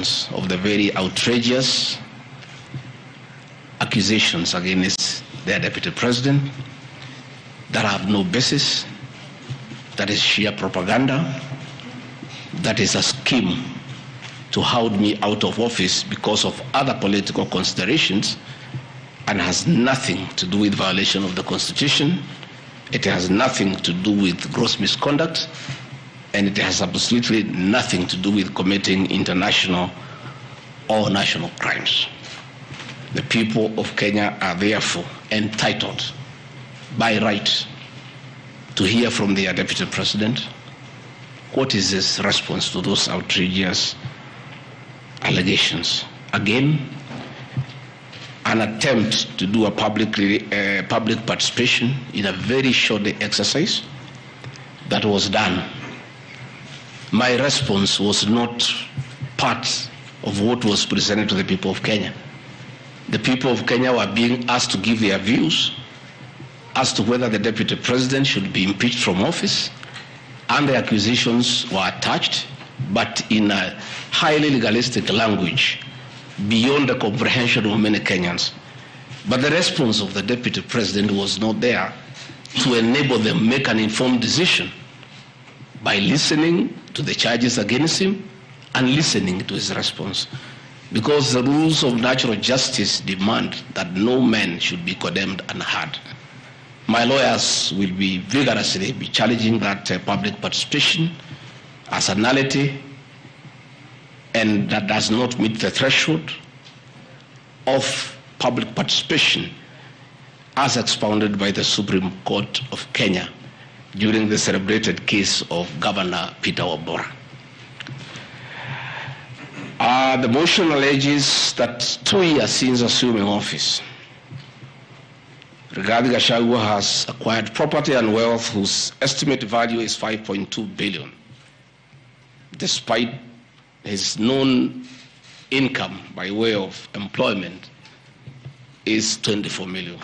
allegations of the very outrageous accusations against their deputy president that have no basis, that is sheer propaganda, that is a scheme to hold me out of office because of other political considerations, and has nothing to do with violation of the Constitution. It has nothing to do with gross misconduct, and it has absolutely nothing to do with committing international or national crimes. The people of Kenya are therefore entitled by right to hear from their deputy president what is his response to those outrageous allegations. Again, an attempt to do a public participation in a very short exercise that was done. My response was not part of what was presented to the people of Kenya. The people of Kenya were being asked to give their views as to whether the deputy president should be impeached from office, and the accusations were attached, but in a highly legalistic language beyond the comprehension of many Kenyans. But the response of the deputy president was not there to enable them make an informed decision by listening to the charges against him and listening to his response. Because the rules of natural justice demand that no man should be condemned unheard. My lawyers will be vigorously challenging that public participation as a nullity, and that does not meet the threshold of public participation as expounded by the Supreme Court of Kenya during the celebrated case of Governor Peter Wabora. The motion alleges that 2 years since assuming office, Rigathi Gachagua has acquired property and wealth whose estimated value is 5.2 billion, despite his known income by way of employment is 24 million.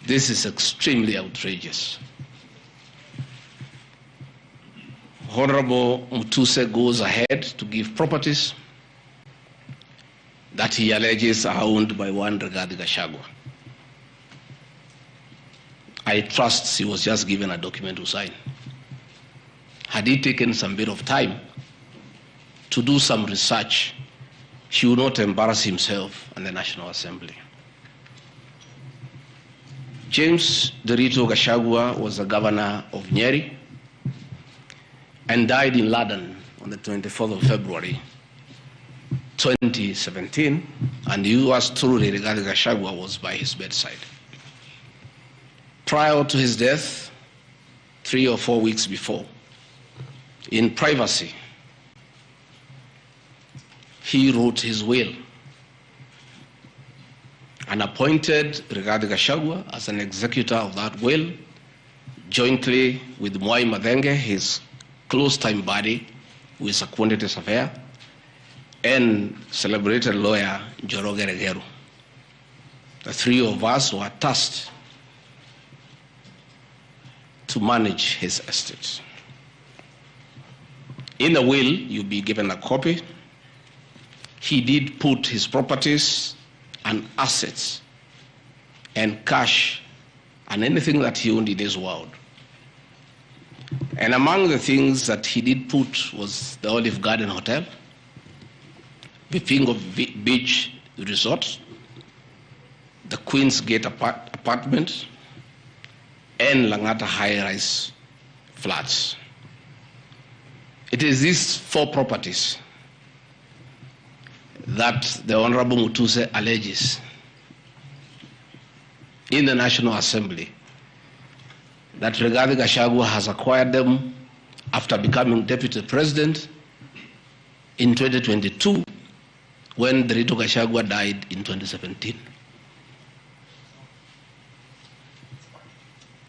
This is extremely outrageous. Honorable Mutuse goes ahead to give properties that he alleges are owned by one Rigathi Gachagua. I trust he was just given a document to sign. Had he taken some bit of time to do some research, he would not embarrass himself and the National Assembly. James Derito Gachagua was the governor of Nyeri and died in London on the 24th of February 2017, and yours truly, Rigathi Gachagua, was by his bedside. Prior to his death, 3 or 4 weeks before, in privacy, he wrote his will and appointed Rigathi Gachagua as an executor of that will, jointly with Mwai Madenge, his close-time buddy, who is a quantity surveyor, and celebrated lawyer Njoroge Regeru. The 3 of us were tasked to manage his estate. In the will, you'll be given a copy. He did put his properties and assets and cash and anything that he owned in his world. And among the things that he did put was the Olive Garden Hotel, Vipingo Beach Resort, the Queen's Gate apartment, and Langata high-rise flats. It is these 4 properties that the Honorable Mutuse alleges in the National Assembly that Rigathi Gachagua has acquired them after becoming deputy president in 2022, when Derito Gachagua died in 2017.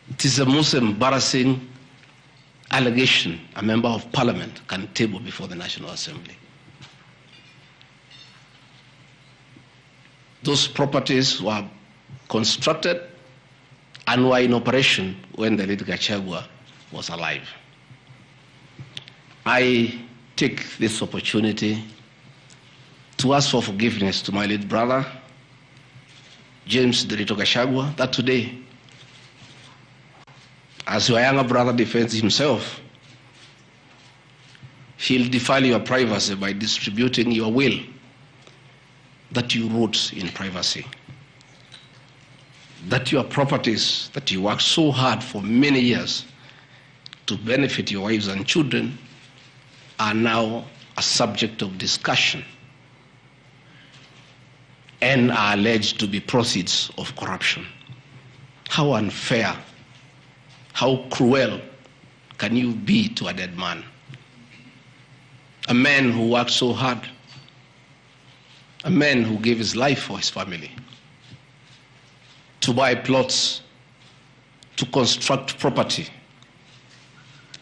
It is the most embarrassing allegation a member of parliament can table before the National Assembly. Those properties were constructed and were in operation when the late Gachagua was alive. I take this opportunity to ask for forgiveness to my late brother, James Gachagua, that today, as your younger brother defends himself, he'll defile your privacy by distributing your will that you wrote in privacy. That your properties that you worked so hard for many years to benefit your wives and children are now a subject of discussion and are alleged to be proceeds of corruption. How unfair, how cruel can you be to a dead man? A man who worked so hard, a man who gave his life for his family, to buy plots, to construct property,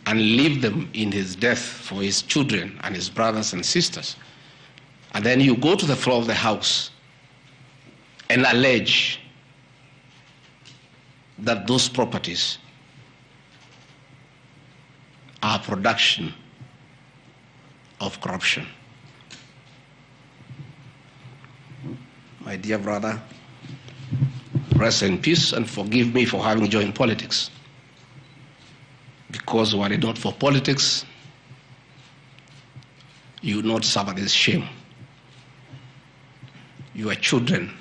and leave them in his death for his children and his brothers and sisters. And then you go to the floor of the House and allege that those properties are production of corruption. My dear brother, rest in peace and forgive me for having joined politics. Because were it not for politics, you would not suffer this shame. Your children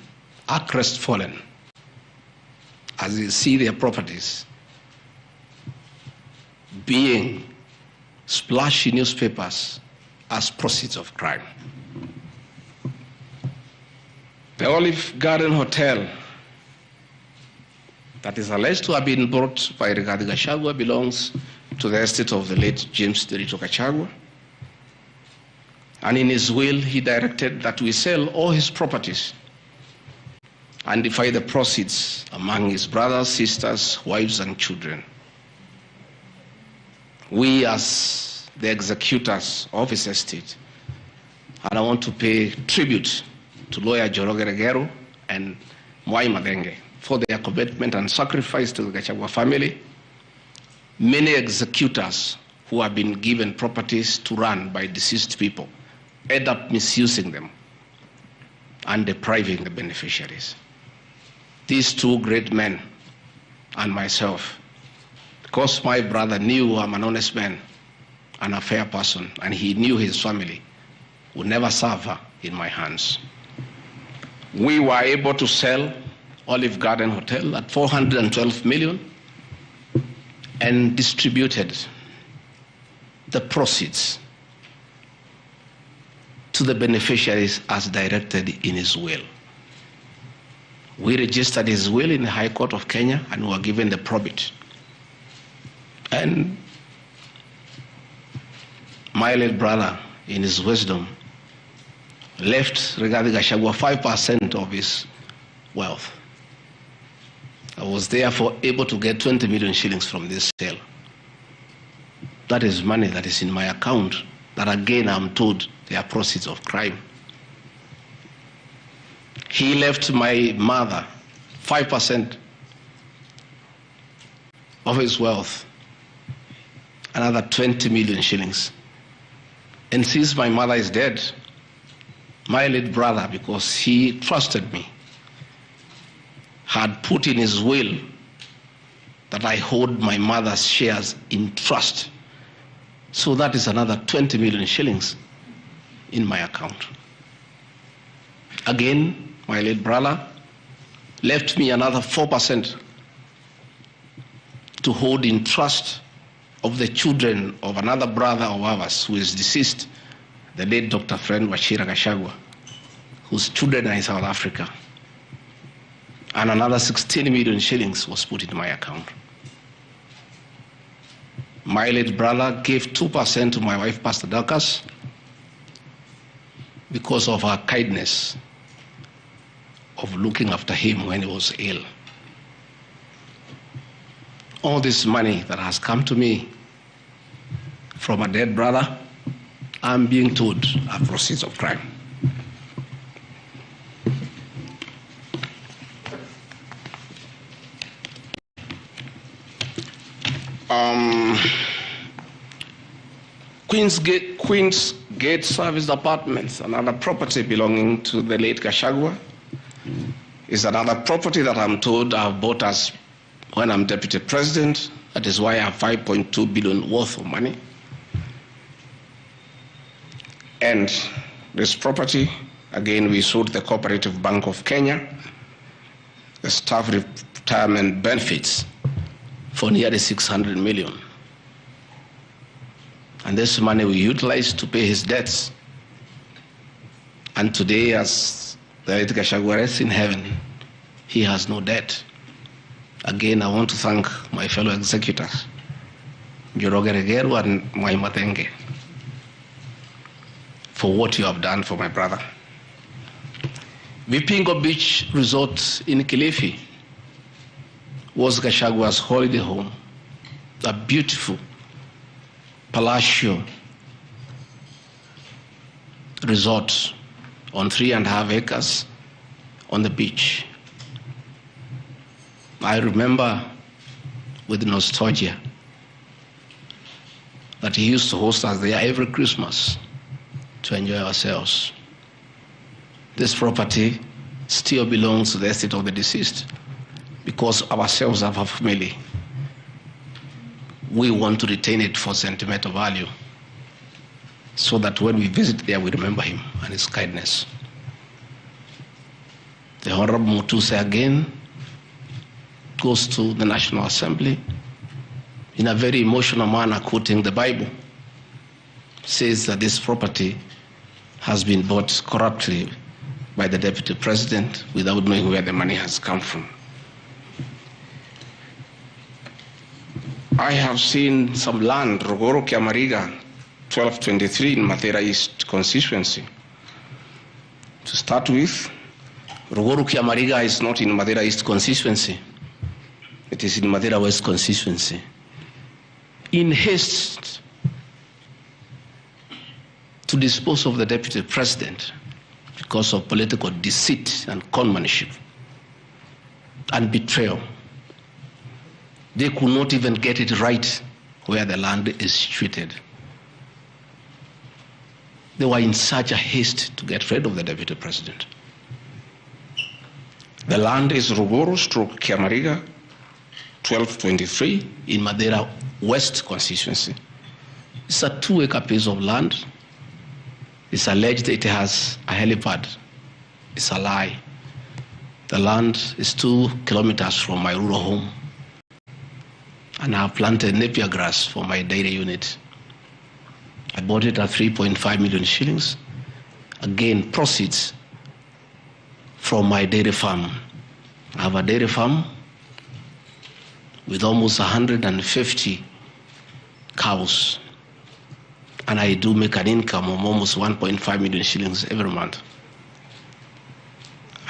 are crestfallen as you see their properties being splashed in newspapers as proceeds of crime. The Olive Garden Hotel that is alleged to have been bought by Rigathi Gachagua belongs to the estate of the late James Gachagua. And in his will, he directed that we sell all his properties and divide the proceeds among his brothers, sisters, wives, and children. We, as the executors of his estate, and I want to pay tribute to lawyer Joroge Regero and Mwai Madenge for their commitment and sacrifice to the Gachagua family. Many executors who have been given properties to run by deceased people end up misusing them and depriving the beneficiaries. These two great men and myself, because my brother knew I'm an honest man and a fair person, and he knew his family would never suffer in my hands. We were able to sell Olive Garden Hotel at 412 million and distributed the proceeds to the beneficiaries as directed in his will. We registered his will in the High Court of Kenya and were given the probate. And my late brother, in his wisdom, left Rigathi Gachagua 5% of his wealth. I was therefore able to get 20 million shillings from this sale. That is money that is in my account that again I'm told they are proceeds of crime. He left my mother 5% of his wealth, another 20 million shillings. And since my mother is dead, my late brother, because he trusted me, had put in his will that I hold my mother's shares in trust. So that is another 20 million shillings in my account. Again, my late brother left me another 4% to hold in trust of the children of another brother of ours who is deceased, the late Dr. Friend Wachira Gachagua, whose children are in South Africa. And another 16 million shillings was put into my account. My late brother gave 2% to my wife, Pastor Dorcas, because of her kindness of looking after him when he was ill. All this money that has come to me from a dead brother, I'm being told are proceeds of crime. Queen's Gate Service Apartments, another property belonging to the late Gachagua, is another property that I'm told I've bought as when I'm deputy president. That is why I have 5.2 billion worth of money. And this property, again, we sold the Cooperative Bank of Kenya, the staff retirement benefits for nearly 600 million. And this money we utilized to pay his debts. And today, as the late Gachagua rests in heaven, he has no debt. Again, I want to thank my fellow executors, Njoroge Regeru and Mwai Matenge, for what you have done for my brother. Vipingo Beach Resort in Kilifi was Gachagua's holiday home, a beautiful palatial resort on 3.5 acres on the beach. I remember with nostalgia that he used to host us there every Christmas to enjoy ourselves. This property still belongs to the estate of the deceased because ourselves have a family. We want to retain it for sentimental value so that when we visit there, we remember him and his kindness. The Honorable Mutuse again goes to the National Assembly in a very emotional manner, quoting the Bible, says that this property has been bought corruptly by the Deputy President without knowing where the money has come from. I have seen some land, Rogoro Kiamariga, 1223 in Mathera East constituency. To start with, Rogoro Kiamariga is not in Mathera East constituency. It is in Mathera West constituency. In haste to dispose of the Deputy President because of political deceit and conmanship and betrayal, they could not even get it right where the land is situated. They were in such a haste to get rid of the Deputy President. The land is Rogoro / Kiamariga, 1223 in Mathera West constituency. It's a 2-acre piece of land. It's alleged it has a helipad. It's a lie. The land is 2 kilometers from my rural home. And I have planted napier grass for my dairy unit. I bought it at 3.5 million shillings. Again, proceeds from my dairy farm. I have a dairy farm with almost 150 cows. And I do make an income of almost 1.5 million shillings every month.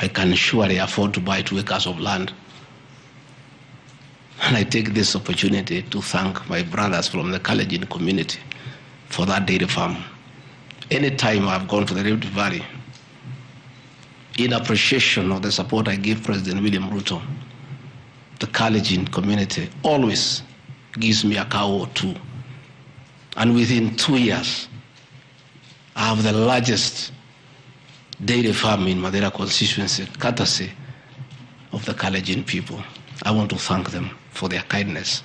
I can surely afford to buy 2 acres of land. And I take this opportunity to thank my brothers from the Kalenjin community for that dairy farm. Anytime I've gone to the Rift Valley, in appreciation of the support I give President William Ruto, the Kalenjin community always gives me a cow or 2. And within 2 years, I have the largest dairy farm in Mathera constituency, courtesy of the Kalenjin people. I want to thank them for their kindness.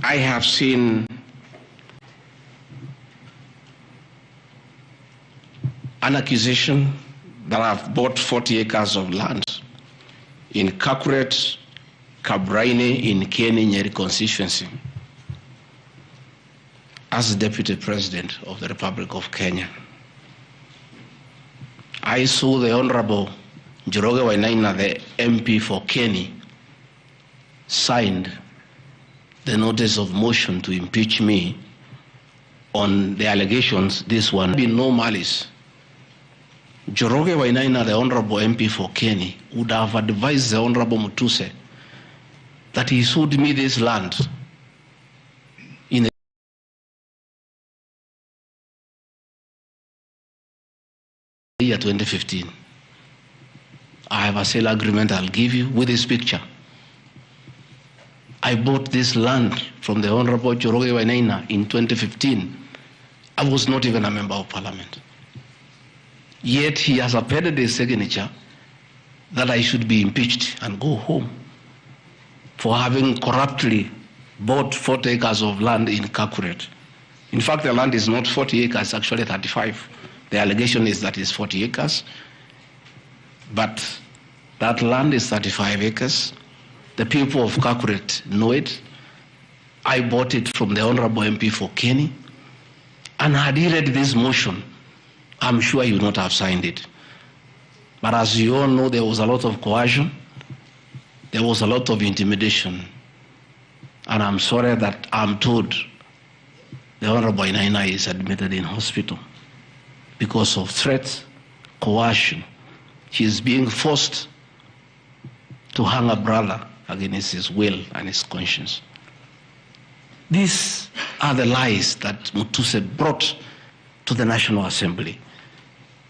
I have seen an accusation that I've bought 40 acres of land in Kakuret, Kabraine in Kieni Nyeri constituency as Deputy President of the Republic of Kenya. I saw the Honorable Njoroge Wainaina, the MP for Kieni, signed the notice of motion to impeach me on the allegations, this one being no malice. Njoroge Wainaina, the Honorable MP for Kieni, would have advised the Honorable Mutuse that he sold me this land in the year 2015. I have a sale agreement I'll give you with this picture. I bought this land from the Honorable Joroge Wainaina in 2015. I was not even a member of parliament. Yet he has appended his signature that I should be impeached and go home for having corruptly bought 40 acres of land in Kakuret. In fact, the land is not 40 acres, actually 35. The allegation is that it's 40 acres, but that land is 35 acres. The people of Kakuret know it. I bought it from the Honorable MP for Kenny, and had he read this motion, I'm sure he would not have signed it. But as you all know, there was a lot of coercion, there was a lot of intimidation, and I'm sorry that I'm told the Honorable Inaina is admitted in hospital because of threats, coercion. He is being forced to hang a brother against his will and his conscience. These are the lies that Mutuse brought to the National Assembly,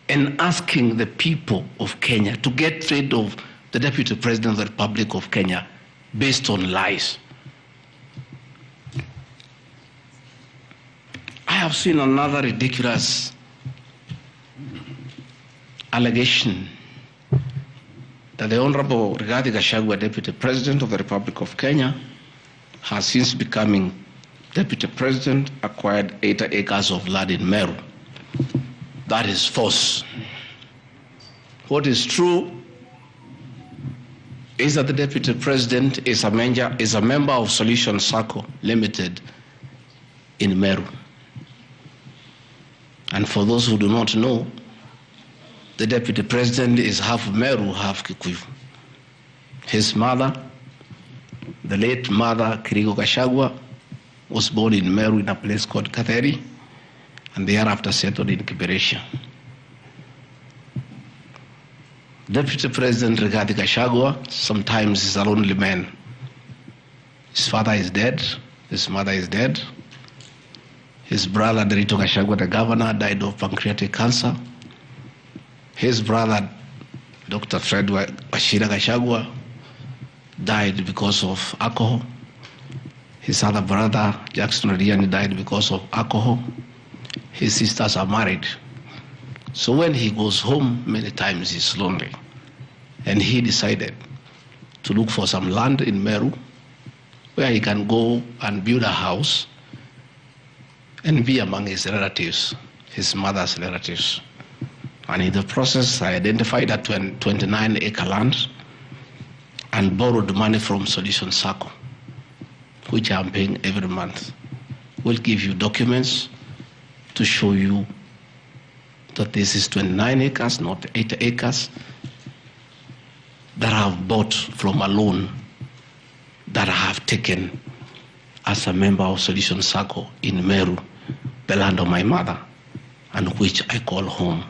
and asking the people of Kenya to get rid of the Deputy President of the Republic of Kenya based on lies. I have seen another ridiculous allegation that the Honorable Rigathi Gachagua, Deputy President of the Republic of Kenya, has since becoming Deputy President, acquired 80 acres of land in Meru. That is false. What is true is that the Deputy President is a member of Solution Circle Limited in Meru. And for those who do not know, the Deputy President is half Meru, half Kikuyu. His mother, the late mother, Kirigo Gachagua, was born in Meru in a place called Katheri, and thereafter settled in Kiberesha. Deputy President Rigathi Gachagua sometimes is a lonely man. His father is dead, his mother is dead. His brother, Derito Gachagua, the governor, died of pancreatic cancer. His brother, Dr. Fred Wachira Gachagua, died because of alcohol. His other brother, Jackson Riani, died because of alcohol. His sisters are married. So when he goes home, many times he's lonely. And he decided to look for some land in Meru where he can go and build a house and be among his relatives, his mother's relatives. And in the process, I identified that 29-acre land and borrowed money from Solution Circle, which I'm paying every month. We'll give you documents to show you that this is 29 acres, not 8 acres, that I have bought from a loan that I have taken as a member of Solution Circle in Meru, the land of my mother, and which I call home.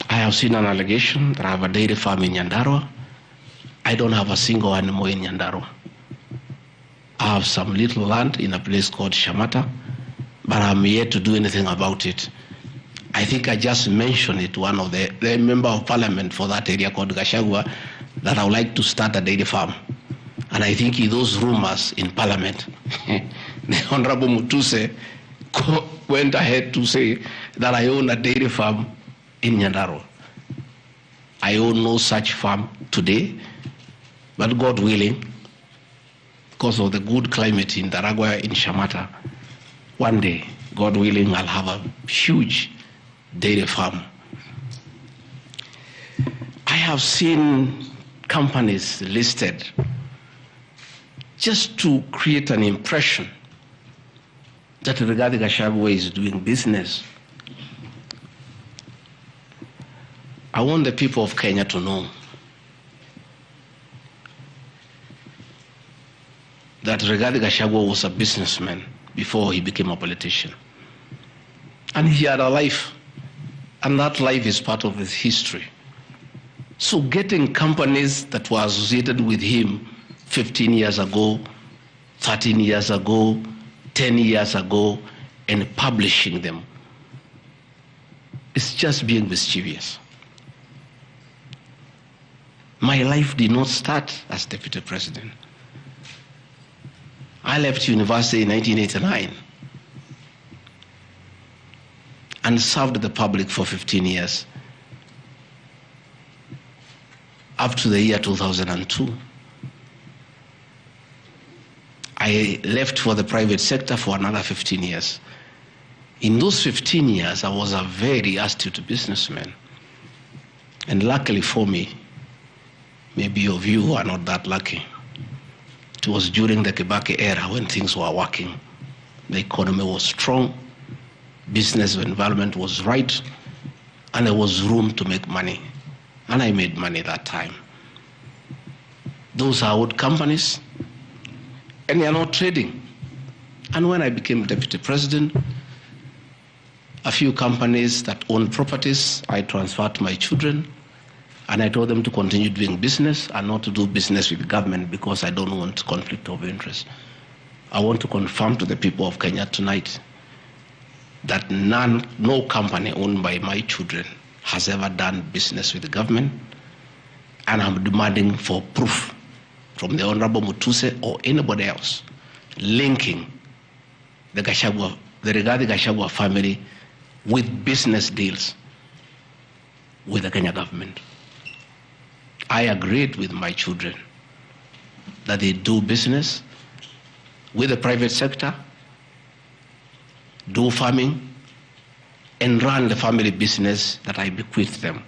I have seen an allegation that I have a dairy farm in Nyandarua. I don't have a single animal in Nyandarua. I have some little land in a place called Shamata, but I'm yet to do anything about it. I think I just mentioned it to one of the member of parliament for that area called Gachagua that I would like to start a dairy farm. And I think in those rumors in parliament, the Honorable Mutuse went ahead to say that I own a dairy farm in Nyandarua. I own no such farm today, but God willing, because of the good climate in Daragwa, in Shamata, one day, God willing, I'll have a huge dairy farm. I have seen companies listed just to create an impression that Rigathi Gachagua is doing business. I want the people of Kenya to know that Rigathi Gachagua was a businessman before he became a politician. And he had a life, and that life is part of his history. So getting companies that were associated with him 15 years ago, 13 years ago, 10 years ago, and publishing them, it's just being mischievous. My life did not start as deputy president. I left university in 1989 and served the public for 15 years, up to the year 2002. I left for the private sector for another 15 years. In those 15 years, I was a very astute businessman. And luckily for me, maybe of you are not that lucky, it was during the Kibaki era when things were working. The economy was strong, business environment was right, and there was room to make money. And I made money that time. Those are old companies, and they are not trading. And when I became deputy president, a few companies that own properties, I transferred to my children, and I told them to continue doing business and not to do business with government because I don't want conflict of interest. I want to confirm to the people of Kenya tonight that no company owned by my children has ever done business with the government, and I'm demanding for proof from the Honorable Mutuse or anybody else linking the Gachagua, the Rigathi Gachagua family with business deals with the Kenya government. I agreed with my children that they do business with the private sector, do farming, and run the family business that I bequeathed them.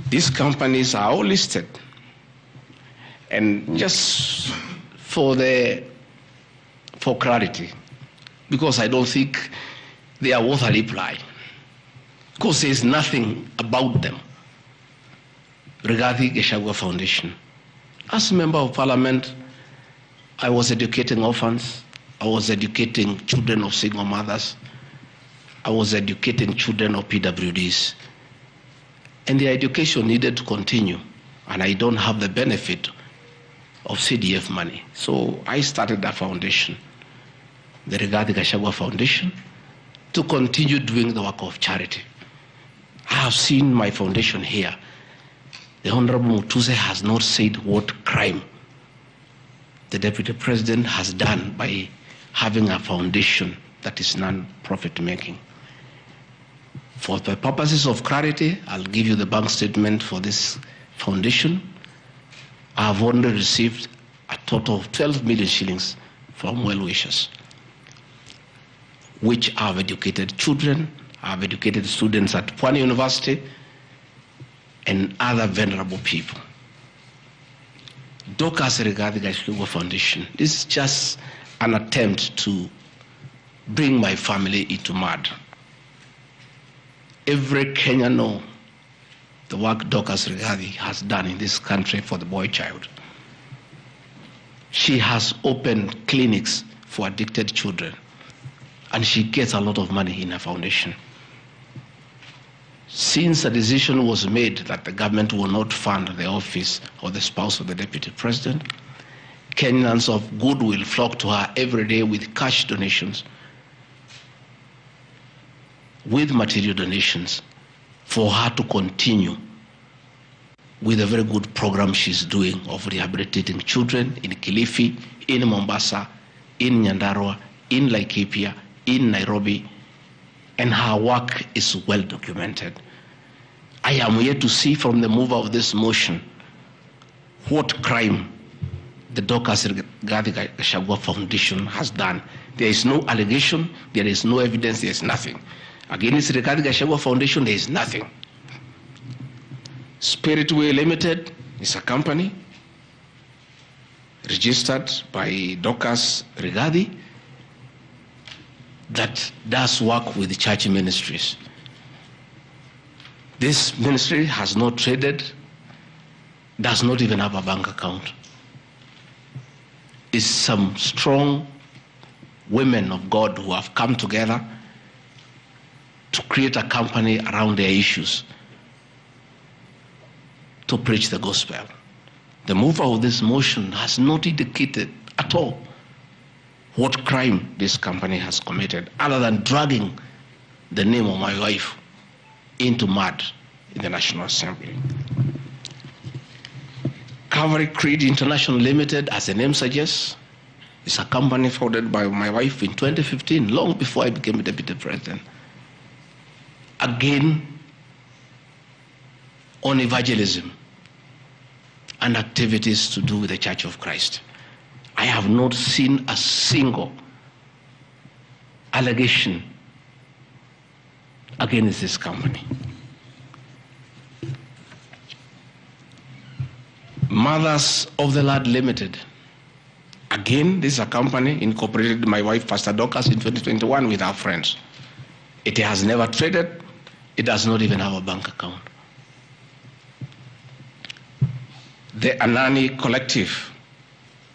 These companies are all listed. And just for clarity, because I don't think they are worth a reply, because there's nothing about them. Rigathi Gachagua Foundation. As a member of parliament, I was educating orphans, I was educating children of single mothers, I was educating children of PWDs. And their education needed to continue, and I don't have the benefit of CDF money. So I started that foundation, the Rigathi Gachagua Foundation, to continue doing the work of charity. I have seen my foundation here. The Honorable Mutuse has not said what crime the Deputy President has done by having a foundation that is non-profit making. For the purposes of clarity, I'll give you the bank statement for this foundation. I have only received a total of 12 million shillings from well-wishers, which have educated children, have educated students at Pwani University, and other vulnerable people. Dorcas Rigathi Gachagua Foundation, this is just an attempt to bring my family into mud. Every Kenyan knows the work Dorcas Rigathi has done in this country for the boy child. She has opened clinics for addicted children, and she gets a lot of money in her foundation. Since a decision was made that the government will not fund the office of the spouse of the Deputy President, Kenyans of goodwill flock to her every day with cash donations, with material donations, for her to continue with a very good program she's doing of rehabilitating children in Kilifi, in Mombasa, in Nyandarua, in Laikipia, in Nairobi, and her work is well documented. I am yet to see from the mover of this motion what crime the Dorcas Rigathi Gachagua Foundation has done. There is no allegation, there is no evidence, there is nothing. Against Rigathi Gachagua Foundation, there is nothing. Spiritway Limited is a company registered by Dorcas Rigathi that does work with the church ministries. This ministry has not traded, does not even have a bank account. It's some strong women of God who have come together to create a company around their issues to preach the gospel. The mover of this motion has not indicated at all what crime this company has committed, other than dragging the name of my wife into mud in the National Assembly. Recovery Creed International Limited, as the name suggests, is a company founded by my wife in 2015, long before I became a deputy president. Again, on evangelism and activities to do with the Church of Christ. I have not seen a single allegation against this company. Mothers of the Lord Limited. Again, this is a company incorporated by my wife, Pastor Dorcas, in 2021 with our friends. It has never traded. It does not even have a bank account. The Anani Collective.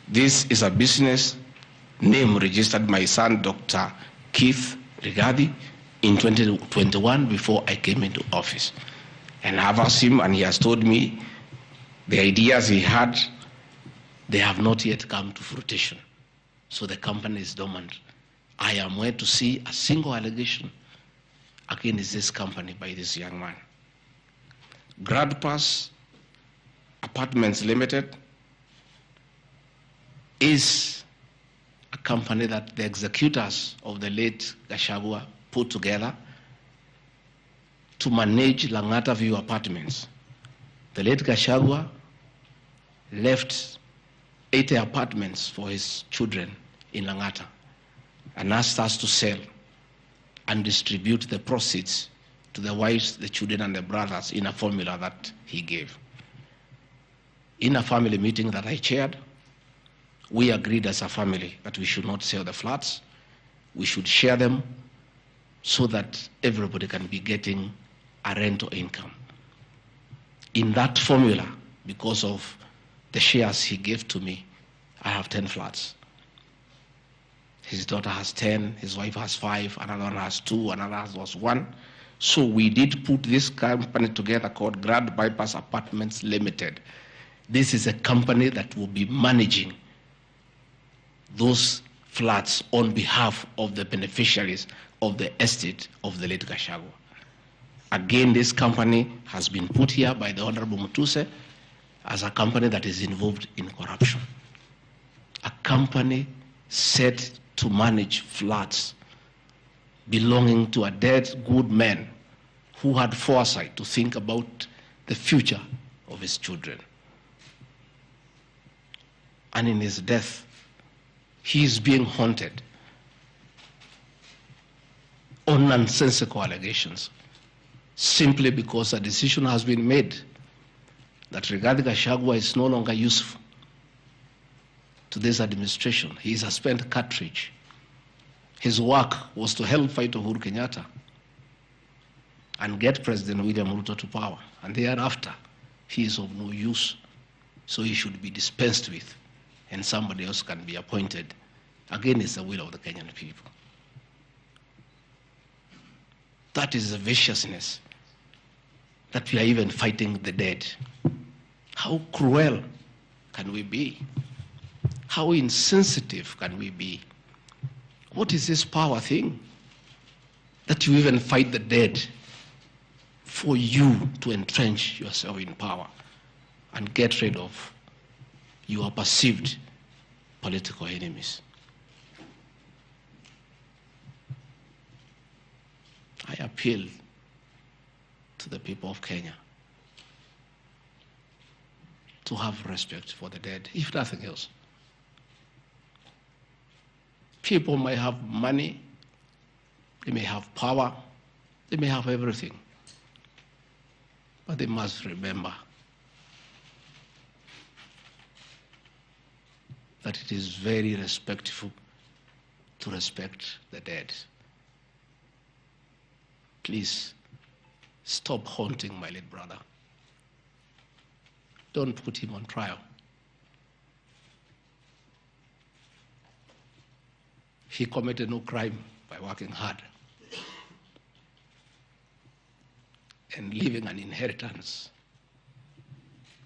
This is a business name registered by my son, Dr. Keith Rigathi, in 2021 before I came into office. And I've asked him, and he has told me the ideas he had, they have not yet come to fruition. So the company is dormant. I am yet to see a single allegation against this company by this young man. Gradpass Apartments Limited is a company that the executors of the late Gachagua put together to manage Langata View Apartments. The late Gachagua left 80 apartments for his children in Langata and asked us to sell and distribute the proceeds to the wives, the children, and the brothers in a formula that he gave. In a family meeting that I chaired, we agreed as a family that we should not sell the flats. We should share them so that everybody can be getting a rental income. In that formula, because of the shares he gave to me, I have 10 flats. His daughter has 10, his wife has 5, another one has 2, another has 1. So we did put this company together called Grand Bypass Apartments Limited. This is a company that will be managing those flats on behalf of the beneficiaries of the estate of the late Gachagua. Again, this company has been put here by the Honorable Mutuse as a company that is involved in corruption. A company set to manage flats belonging to a dead good man who had foresight to think about the future of his children. And in his death, he is being haunted on nonsensical allegations simply because a decision has been made that Rigathi Gachagua is no longer useful to this administration. He is a spent cartridge. His work was to help fight Uhuru Kenyatta and get President William Ruto to power. And thereafter, he is of no use. So he should be dispensed with, and somebody else can be appointed against the will of the Kenyan people. That is the viciousness that we are even fighting the dead. How cruel can we be? How insensitive can we be? What is this power thing? That you even fight the dead for you to entrench yourself in power and get rid of your perceived political enemies. I appeal to the people of Kenya to have respect for the dead, if nothing else. People may have money, they may have power, they may have everything, but they must remember that it is very respectful to respect the dead. Please stop haunting my late brother. Don't put him on trial. He committed no crime by working hard and leaving an inheritance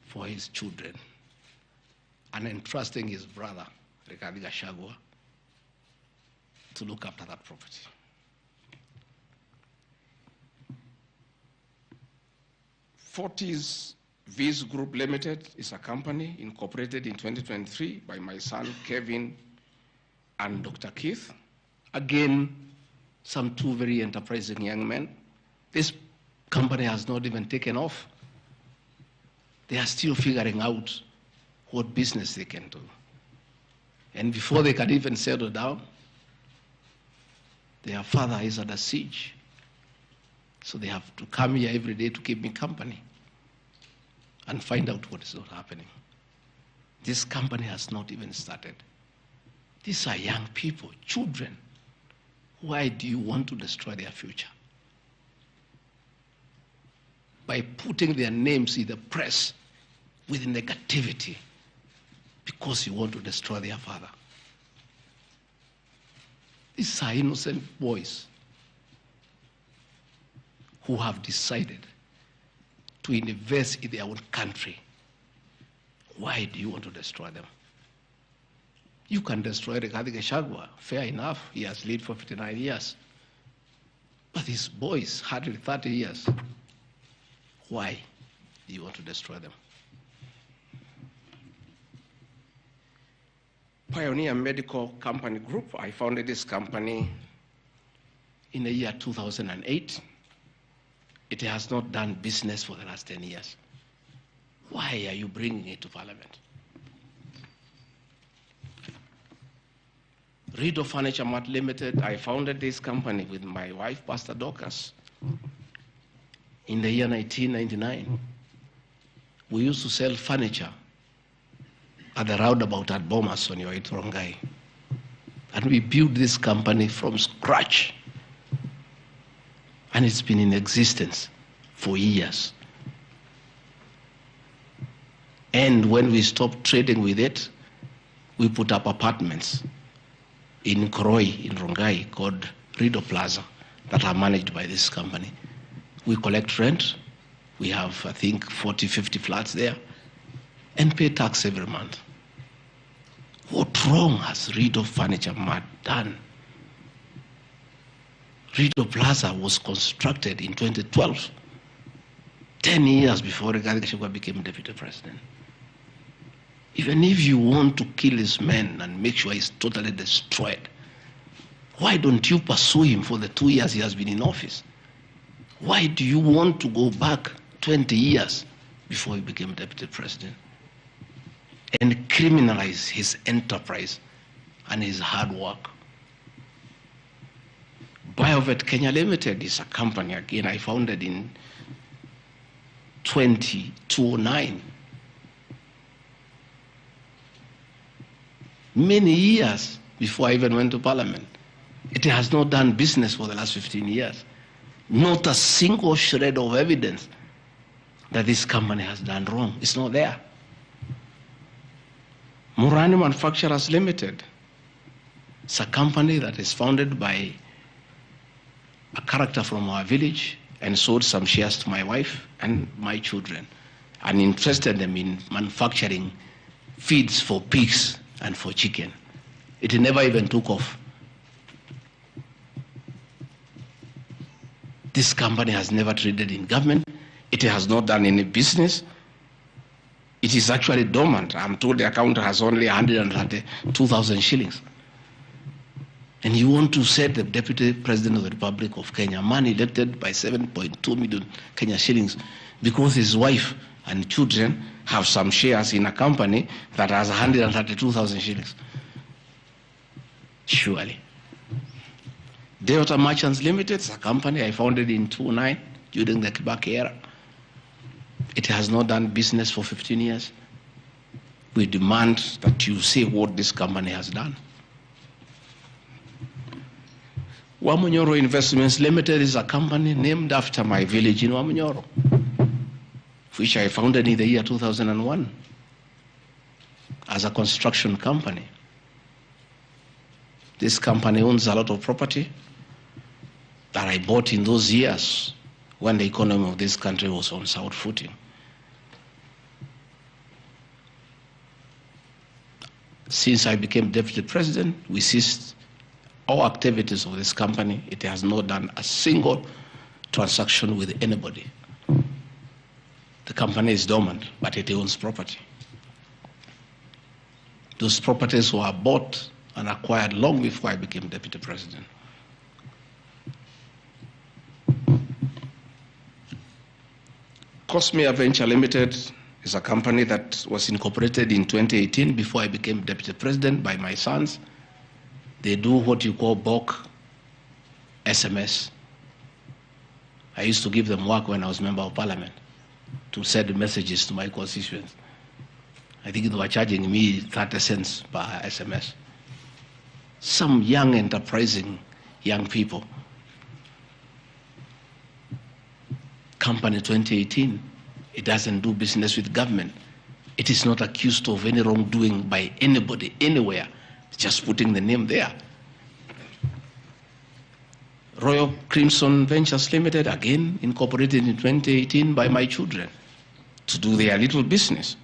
for his children and entrusting his brother, Rigathi Gachagua, to look after that property. Viz Group Limited is a company incorporated in 2023 by my son Kevin and Dr. Keith. Again, some two very enterprising young men. This company has not even taken off. They are still figuring out what business they can do. And before they can even settle down, their father is under siege. So they have to come here every day to keep me company and find out what is not happening. This company has not even started. These are young people, children. Why do you want to destroy their future? By putting their names in the press with negativity because you want to destroy their father. These are innocent boys who have decided to invest in their own country. Why do you want to destroy them? You can destroy Rigathi Gachagua, fair enough, he has lived for 59 years. But these boys, hardly 30 years. Why do you want to destroy them? Pioneer Medical Company Group, I founded this company in the year 2008. It has not done business for the last 10 years. Why are you bringing it to Parliament? RUTO Furniture Mart Limited, I founded this company with my wife, Pastor Dorcas, in the year 1999. We used to sell furniture at the roundabout at Bomas on your way to Rongai. And we built this company from scratch. And it's been in existence for years. And when we stopped trading with it, we put up apartments in Koroi, in Rongai, called Rido Plaza, that are managed by this company. We collect rent. We have, I think, 40, 50 flats there, and pay tax every month. What wrong has Rido Furniture Mart done? Rido Plaza was constructed in 2012, 10 years before Rigathi Gachagua became deputy president. Even if you want to kill his man and make sure he's totally destroyed, why don't you pursue him for the 2 years he has been in office? Why do you want to go back 20 years before he became deputy president and criminalize his enterprise and his hard work? Biovet Kenya Limited is a company, again, I founded in 2009. Many years before I even went to Parliament. It has not done business for the last 15 years. Not a single shred of evidence that this company has done wrong. It's not there. Murani Manufacturers Limited. It's a company that is founded by a character from our village and sold some shares to my wife and my children and interested them in manufacturing feeds for pigs and for chicken. It never even took off. This company has never traded in government. It has not done any business. It is actually dormant. I'm told the account has only 132,000 shillings. And you want to set the Deputy President of the Republic of Kenya, a man elected by 7.2 million Kenya shillings, because his wife and children have some shares in a company that has 132,000 shillings. Surely. Delta Merchants Limited is a company I founded in 2009 during the Kibaki era. It has not done business for 15 years. We demand that you say what this company has done. Wamanyoro Investments Limited is a company named after my village in Wamanyoro, which I founded in the year 2001 as a construction company. This company owns a lot of property that I bought in those years when the economy of this country was on sound footing. Since I became deputy president, we ceased all activities of this company. It has not done a single transaction with anybody. The company is dormant, but it owns property. Those properties were bought and acquired long before I became deputy president. Cosmea Venture Limited is a company that was incorporated in 2018 before I became deputy president by my sons. They do what you call bulk SMS. I used to give them work when I was member of parliament to send messages to my constituents. I think they were charging me 30 cents per SMS. Some young, enterprising young people. Company 2018, it doesn't do business with government. It is not accused of any wrongdoing by anybody, anywhere. It's just putting the name there. Royal Crimson Ventures Limited, again incorporated in 2018 by my children to do their little business.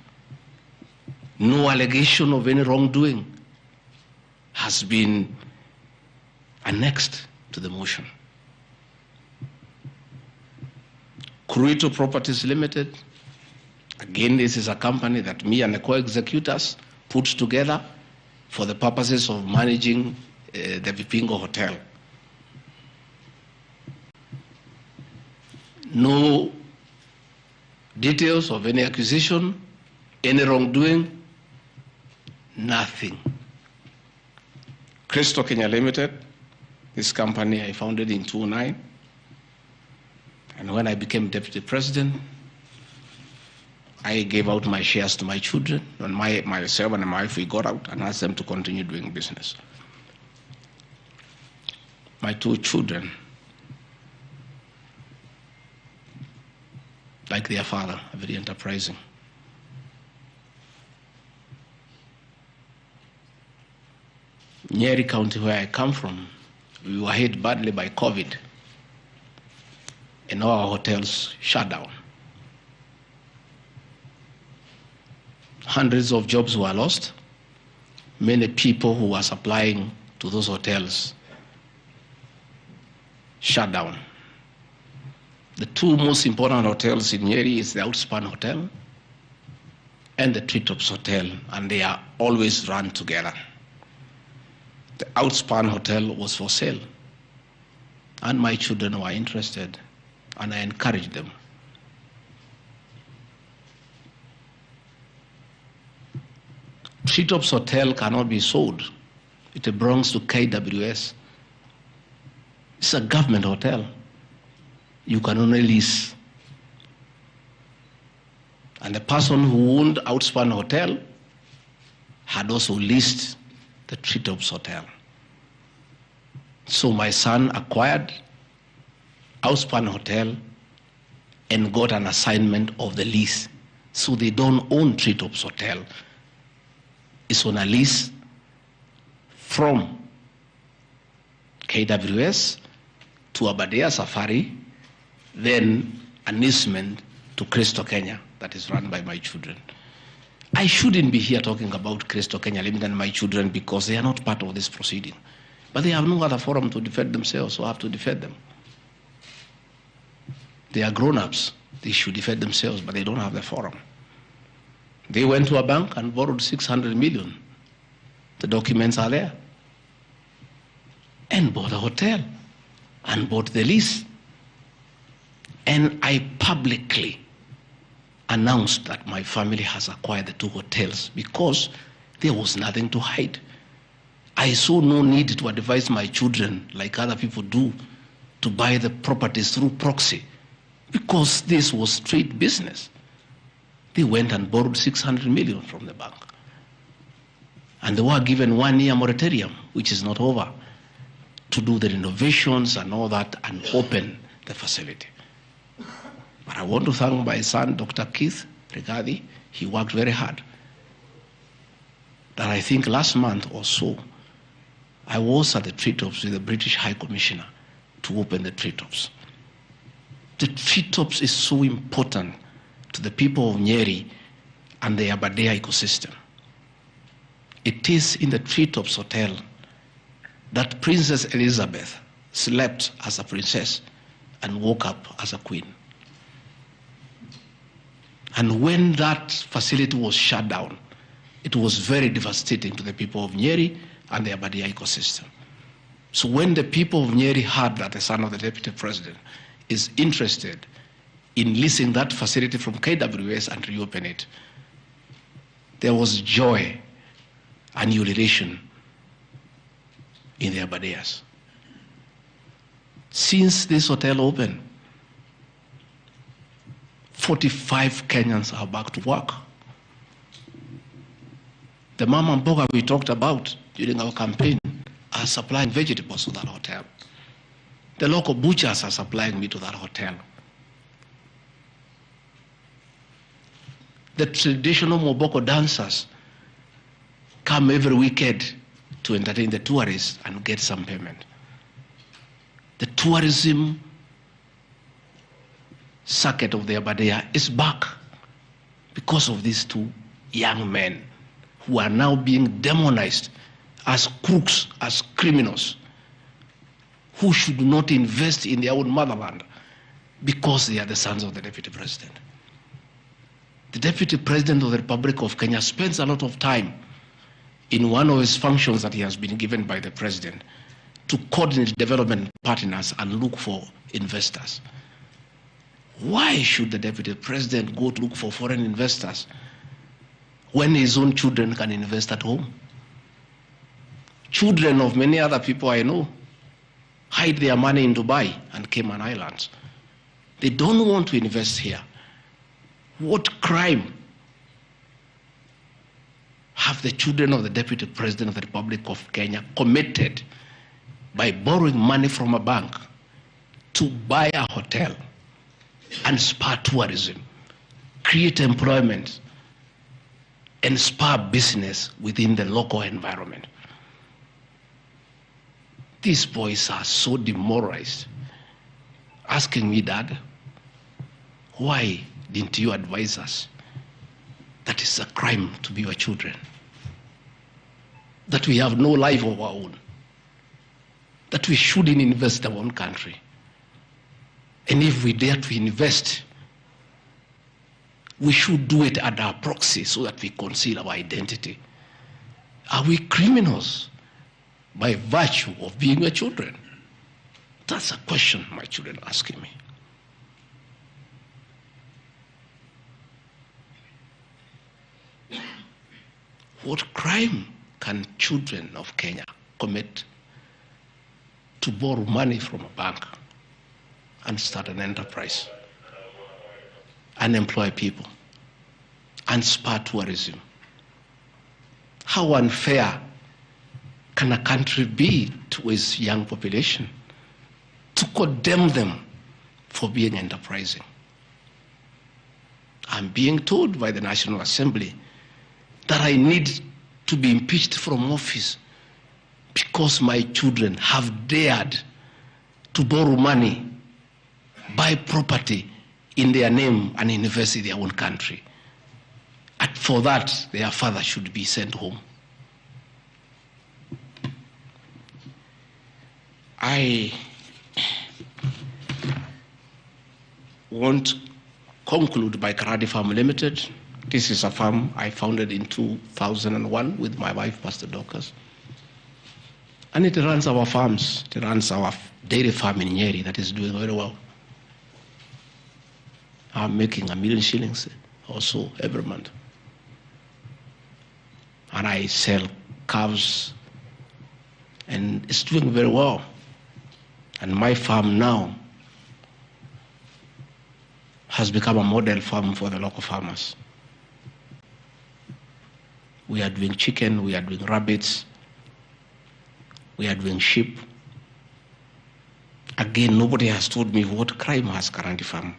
No allegation of any wrongdoing has been annexed to the motion. RUTO Properties Limited, again, this is a company that me and the co-executors put together for the purposes of managing the Vipingo Hotel. No details of any accusation, any wrongdoing, nothing. Crystal Kenya Limited, this company I founded in 2009. And when I became deputy president, I gave out my shares to my children. And myself and my wife, we got out and asked them to continue doing business. My two children, like their father, are very enterprising. Nyeri County, where I come from, we were hit badly by COVID. And all our hotels shut down. Hundreds of jobs were lost. Many people who were supplying to those hotels shut down. The two most important hotels in Nyeri is the Outspan Hotel and the Treetops Hotel, and they are always run together. The Outspan Hotel was for sale, and my children were interested, and I encouraged them. Treetops Hotel cannot be sold. It belongs to KWS. It's a government hotel. You can only lease. And the person who owned Outspan Hotel had also leased the Treetops Hotel. So my son acquired Outspan Hotel and got an assignment of the lease. So they don't own Treetops Hotel. It's on a lease from KWS to Aberdare Safari, then an easement to Crystal Kenya that is run by my children. I shouldn't be here talking about Crystal Kenya Limited and my children because they are not part of this proceeding. But they have no other forum to defend themselves, so I have to defend them. They are grown-ups. They should defend themselves, but they don't have the forum. They went to a bank and borrowed 600 million. The documents are there. And bought a hotel and bought the lease. And I publicly announced that my family has acquired the two hotels because there was nothing to hide. I saw no need to advise my children, like other people do, to buy the properties through proxy because this was straight business. They went and borrowed 600 million from the bank. And they were given 1 year moratorium, which is not over, to do the renovations and all that and open the facility. But I want to thank my son, Dr. Keith Rigathi. He worked very hard. That I think last month or so, I was at the Treetops with the British High Commissioner to open the Treetops. The Treetops is so important to the people of Nyeri and the Aberdare ecosystem. It is in the Treetops Hotel that Princess Elizabeth slept as a princess and woke up as a queen. And when that facility was shut down, it was very devastating to the people of Nyeri and the Abadia ecosystem. So when the people of Nyeri heard that the son of the deputy president is interested in leasing that facility from KWS and reopen it, there was joy and ululation in the Abadias. Since this hotel opened, 45 Kenyans are back to work. The mama mboga we talked about during our campaign are supplying vegetables to that hotel. The local butchers are supplying meat to that hotel. The traditional Moboko dancers come every weekend to entertain the tourists and get some payment. The tourism circuit of the Abadea is back because of these two young men who are now being demonized as crooks, as criminals, who should not invest in their own motherland because they are the sons of the deputy president. The deputy president of the Republic of Kenya spends a lot of time in one of his functions that he has been given by the president to coordinate development partners and look for investors. Why should the deputy president go to look for foreign investors when his own children can invest at home? Children of many other people I know hide their money in Dubai and Cayman Islands. They don't want to invest here. What crime have the children of the deputy president of the Republic of Kenya committed by borrowing money from a bank to buy a hotel and spur tourism, create employment, and spur business within the local environment? These boys are so demoralized, asking me, Dad, why didn't you advise us that it's a crime to be your children, that we have no life of our own, that we shouldn't invest in our own country, and if we dare to invest, we should do it at our proxy so that we conceal our identity? Are we criminals by virtue of being your children? That's a question my children are asking me. What crime can children of Kenya commit to borrow money from a bank and start an enterprise and employ people and spur tourism? How unfair can a country be to its young population to condemn them for being enterprising? I'm being told by the National Assembly that I need to be impeached from office because my children have dared to borrow money, buy property in their name and invest in their own country. And for that, their father should be sent home. I want to conclude by Karadi Farm Limited. This is a farm I founded in 2001 with my wife, Pastor Dorcas. And it runs our farms. It runs our dairy farm in Nyeri that is doing very well. I'm making $1 million shillings also every month. And I sell calves, and it's doing very well. And my farm now has become a model farm for the local farmers. We are doing chicken, we are doing rabbits, we are doing sheep. Again, nobody has told me what crime has Karandi Farm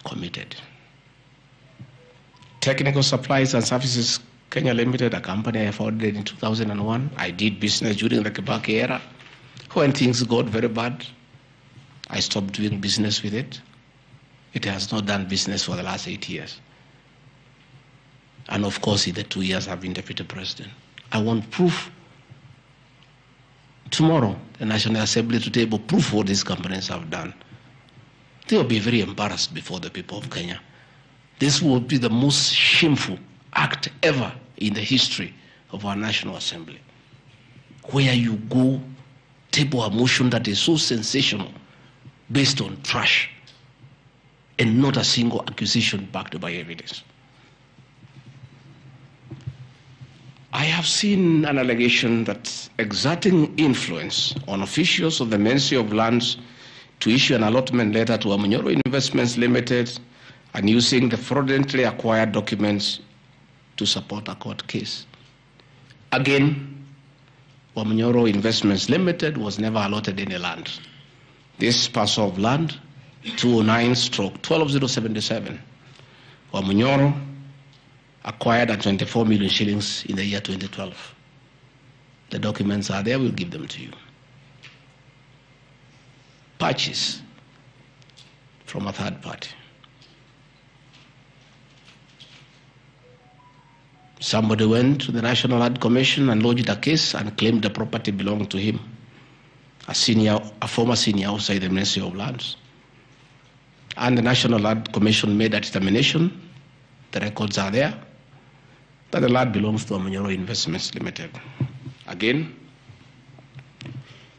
committed. Technical Supplies and Services Kenya Limited, a company I founded in 2001. I did business during the Kibaki era. When things got very bad, I stopped doing business with it. It has not done business for the last 8 years. And of course, in the 2 years I've been deputy president. I want proof. Tomorrow, the National Assembly to table proof what these companies have done. They will be very embarrassed before the people of Kenya This will be the most shameful act ever in the history of our National Assembly, where you go table a motion that is so sensational based on trash and not a single accusation backed by evidence. I have seen an allegation that exerting influence on officials of the Ministry of Lands to issue an allotment letter to Manyora Investments Limited and using the fraudulently acquired documents to support a court case. Again, Manyora Investments Limited was never allotted any land. This parcel of land, 209/12077, Manyora acquired at 24 million shillings in the year 2012. The documents are there, we'll give them to you. Purchase from a third party. Somebody went to the National Land Commission and lodged a case and claimed the property belonged to him, a former senior outside the Ministry of Lands. And the National Land Commission made a determination, the records are there, that the land belongs to Manyora Investments Limited. Again,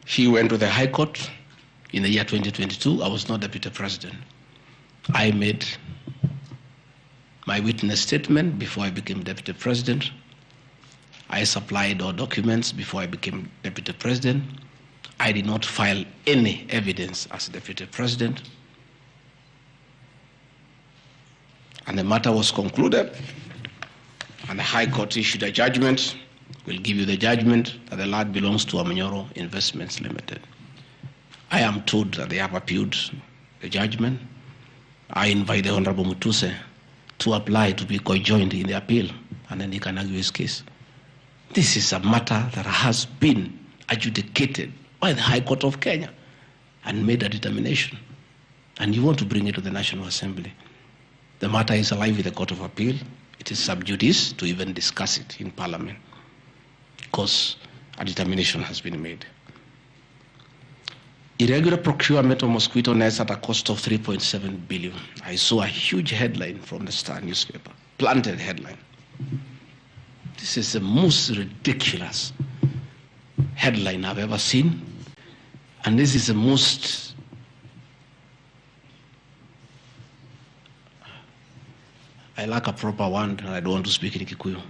he went to the High Court in the year 2022. I was not Deputy President. I made my witness statement before I became Deputy President. I supplied all documents before I became Deputy President. I did not file any evidence as Deputy President. And the matter was concluded, and the High Court issued a judgment. We'll give you the judgment that the land belongs to Manyora Investments Limited. I am told that they have appealed the judgment. I invite the Honorable Mutuse to apply to be co-joined in the appeal, and then he can argue his case. This is a matter that has been adjudicated by the High Court of Kenya and made a determination. And you want to bring it to the National Assembly. The matter is alive with the Court of Appeal. It is sub judice to even discuss it in Parliament because a determination has been made. Irregular procurement of mosquito nets at a cost of 3.7 billion. I saw a huge headline from the Star newspaper, planted headline. This is the most ridiculous headline I've ever seen. And this is the most I lack a proper one, and I don't want to speak in Kikuyu.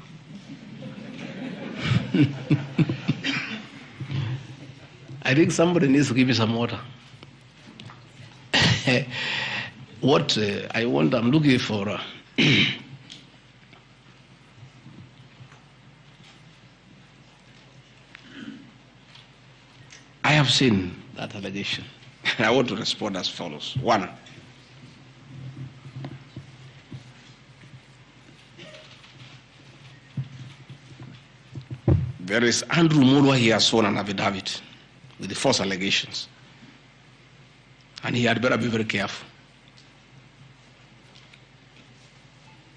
I think somebody needs to give me some water. What I'm looking for. I have seen that allegation. I want to respond as follows. One, there is Andrew Mulwa, he has sworn an affidavit with the false allegations. And he had better be very careful.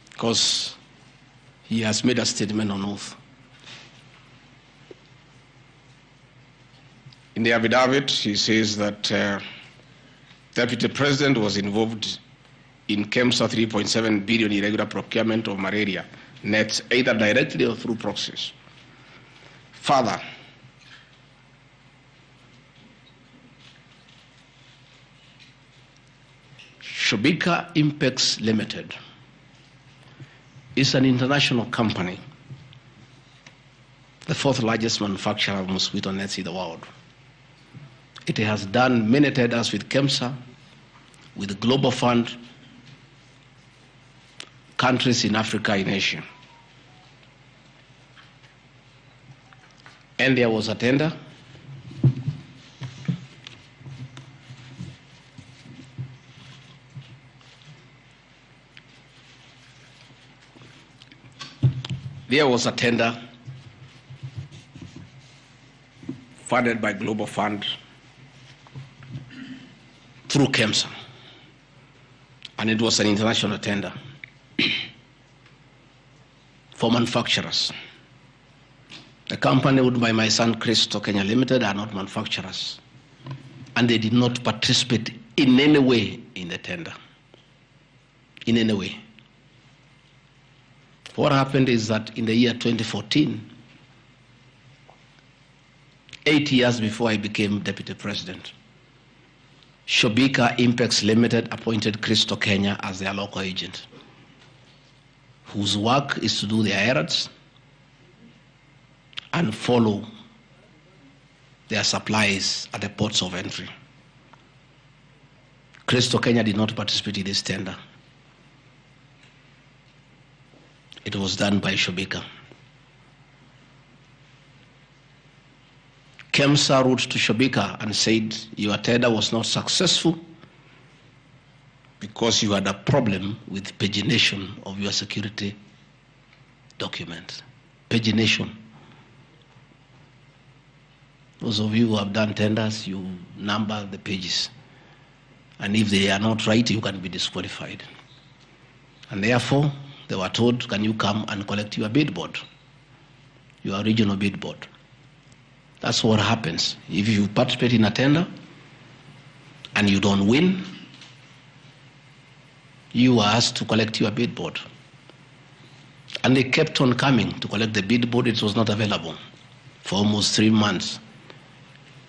Because he has made a statement on oath. In the affidavit, he says that Deputy President was involved in KEMSA 3.7 billion irregular procurement of malaria nets, either directly or through proxies. Further, Shobika Impex Limited is an international company, the fourth largest manufacturer of mosquito nets in the world. It has done many tenders with KEMSA, with the Global Fund, countries in Africa, in Asia. And there was a tender. There was a tender funded by Global Fund through KEMSA, and it was an international tender for manufacturers. The company owned by my son Christo Kenya Limited are not manufacturers, and they did not participate in any way in the tender, in any way. What happened is that in the year 2014, 8 years before I became deputy president, Shobika Impex Limited appointed Crystal Kenya as their local agent, whose work is to do their errands and follow their supplies at the ports of entry. Crystal Kenya did not participate in this tender. It was done by Shobika. KEMSA wrote to Shobika and said, your tender was not successful because you had a problem with pagination of your security documents. Pagination. Those of you who have done tenders, you number the pages. And if they are not right, you can be disqualified. And therefore, they were told, can you come and collect your bid board, your regional bid board? That's what happens. If you participate in a tender and you don't win, you are asked to collect your bid board. And they kept on coming to collect the bid board. It was not available for almost 3 months.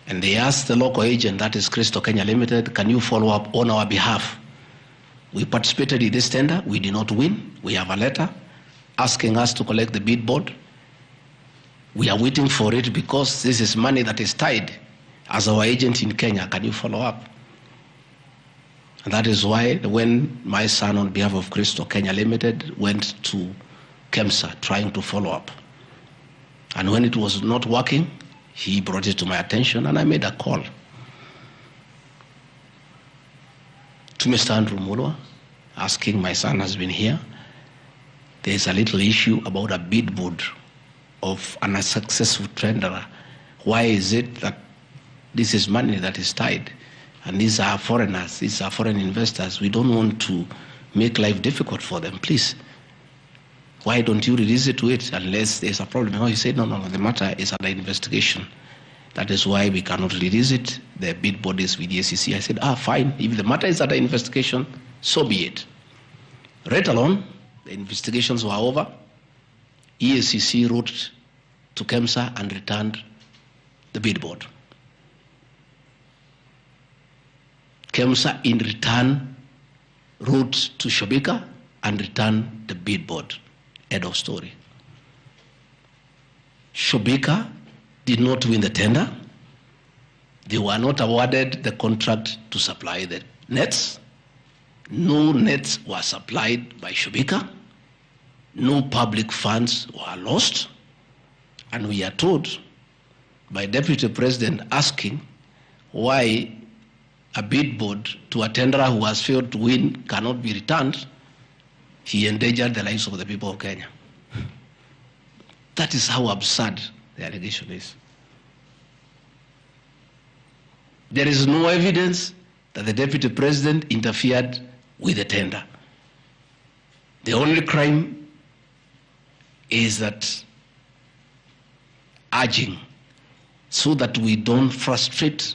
And they asked the local agent, that is Crystal Kenya Limited, can you follow up on our behalf? We participated in this tender, we did not win. We have a letter asking us to collect the bid board. We are waiting for it because this is money that is tied as our agent in Kenya. Can you follow up? And that is why when my son on behalf of Crystal Kenya Limited went to KEMSA trying to follow up. And when it was not working, he brought it to my attention and I made a call to Mr. Andrew Mulwa, asking, my son has been here. There's a little issue about a bid board of an unsuccessful tenderer. Why is it that this is money that is tied? And these are foreigners, these are foreign investors. We don't want to make life difficult for them. Please, why don't you release it to it unless there's a problem? No, he said, no, the matter is under investigation. That is why we cannot release it. The bid board is with the SEC. I said, fine. If the matter is under investigation, so be it. Right along, the investigations were over. EACC wrote to KEMSA and returned the bid board. KEMSA in return wrote to Shobika and returned the bid board. End of story. Shobika did not win the tender. They were not awarded the contract to supply the nets. No nets were supplied by Shobika. No public funds were lost. And we are told by Deputy President asking why a bid board to a tenderer who has failed to win cannot be returned. He endangered the lives of the people of Kenya. That is how absurd the allegation is. There is no evidence that the Deputy President interfered with the tender. The only crime is that urging so that we don't frustrate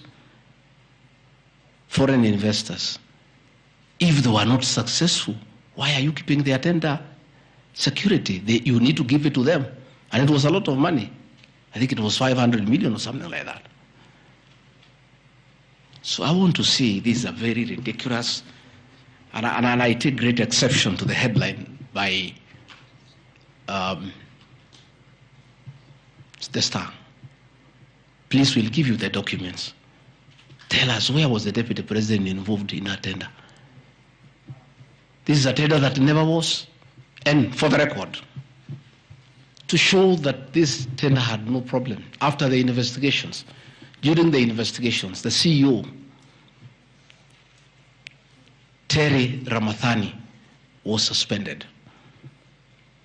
foreign investors. If they were not successful, why are you keeping their tender security? You need to give it to them. And it was a lot of money. I think it was 500 million or something like that. So I want to say this is a very ridiculous, and I take great exception to the headline by the Star. Please, we'll give you the documents. Tell us, where was the Deputy President involved in that tender? This is a tender that never was. And for the record, to show that this tender had no problem, after the investigations, during the investigations, the CEO, Terry Ramathani, was suspended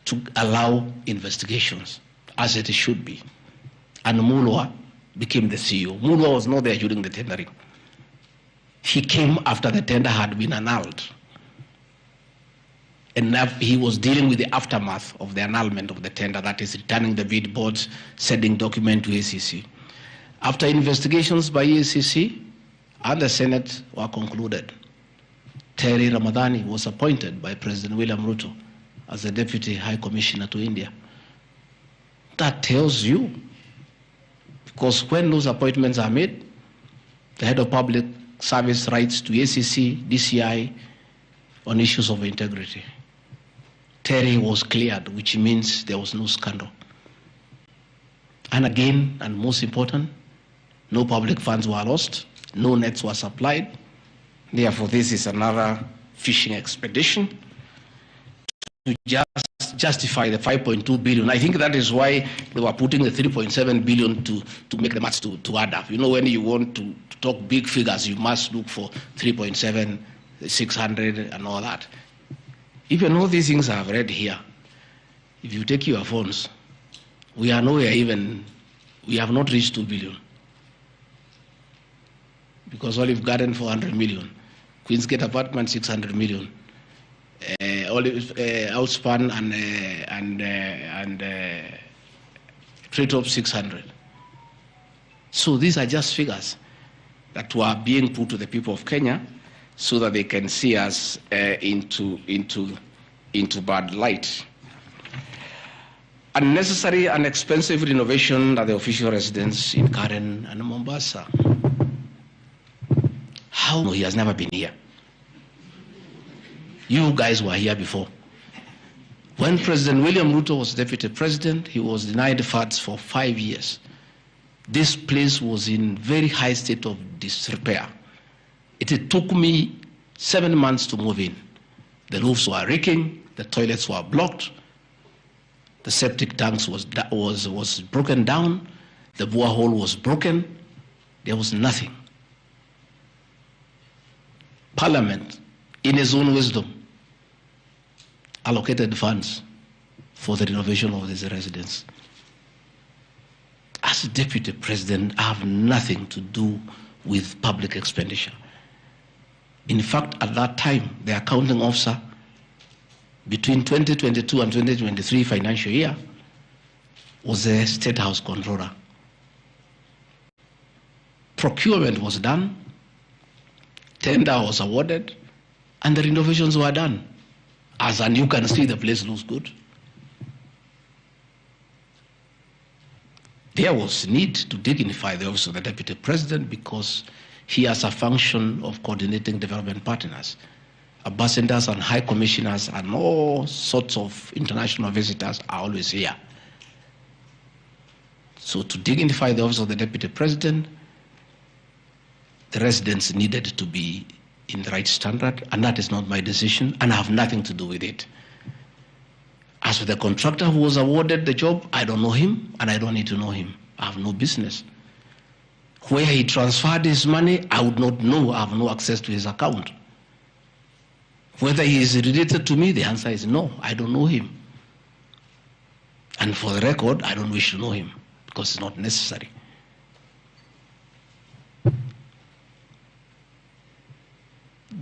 to allow investigations as it should be. And Mulwa became the CEO. Mulwa was not there during the tendering. He came after the tender had been annulled. And he was dealing with the aftermath of the annulment of the tender, that is returning the bid boards, sending document to ACC. After investigations by ACC and the Senate were concluded, Terry Ramadhani was appointed by President William RUTO as the Deputy High Commissioner to India. That tells you, because when those appointments are made, the head of public service writes to ACC, DCI on issues of integrity. Terry was cleared, which means there was no scandal. And again, and most important, no public funds were lost, no nets were supplied. Therefore, this is another fishing expedition to just justify the 5.2 billion. I think that is why they were putting the 3.7 billion to make the maths to add up. You know, when you want to talk big figures, you must look for 3.7, 600 and all that. Even all these things I've read here, if you take your phones, we are nowhere even, we have not reached 2 billion. Because Olive Garden, 400 million. Queen's Gate Apartment, 600 million. Outspan and Treetop, 600. So these are just figures that were being put to the people of Kenya so that they can see us into bad light. Unnecessary and expensive renovation at the official residence in Karen and Mombasa. How? He has never been here. You guys were here before. When President William RUTO was deputy president, he was denied funds for 5 years. This place was in very high state of disrepair. It took me 7 months to move in. The roofs were leaking, the toilets were blocked, the septic tanks was broken down, the borehole was broken, there was nothing. Parliament, in its own wisdom, allocated funds for the renovation of this residence. As deputy president, I have nothing to do with public expenditure. In fact, at that time, the accounting officer, between 2022 and 2023 financial year, was the State House Controller. Procurement was done, tender was awarded, and the renovations were done. And you can see the place looks good. There was need to dignify the office of the Deputy President because he has a function of coordinating development partners. Ambassadors and high commissioners and all sorts of international visitors are always here. So to dignify the office of the Deputy President, the residents needed to be in the right standard, and that is not my decision, and I have nothing to do with it. As for the contractor who was awarded the job, I don't know him, and I don't need to know him. I have no business. Where he transferred his money, I would not know. I have no access to his account. Whether he is related to me, the answer is no. I don't know him. And for the record, I don't wish to know him, because it's not necessary.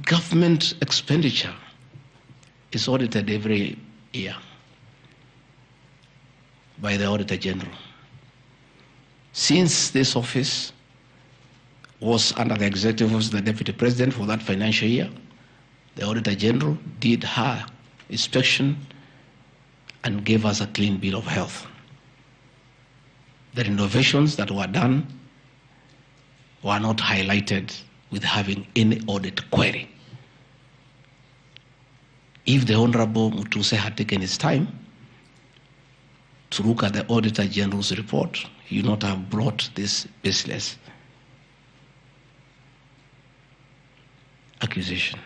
Government expenditure is audited every year by the Auditor General. Since this office was under the executive office of the Deputy President for that financial year, the Auditor General did her inspection and gave us a clean bill of health. The renovations that were done were not highlighted with having any audit query. If the Honorable Mutuse had taken his time to look at the Auditor General's report, he would not have brought this baseless accusation.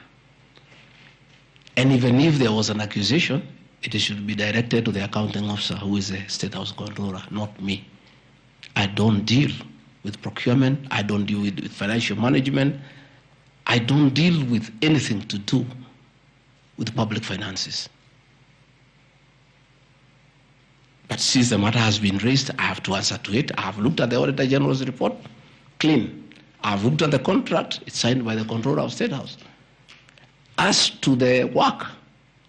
And even if there was an accusation, it should be directed to the accounting officer, who is the State House Controller, not me. I don't deal with procurement, I don't deal with financial management, I don't deal with anything to do with public finances. But since the matter has been raised, I have to answer to it. I have looked at the Auditor General's report, clean. I have looked at the contract, it's signed by the Controller of State House. As to the work,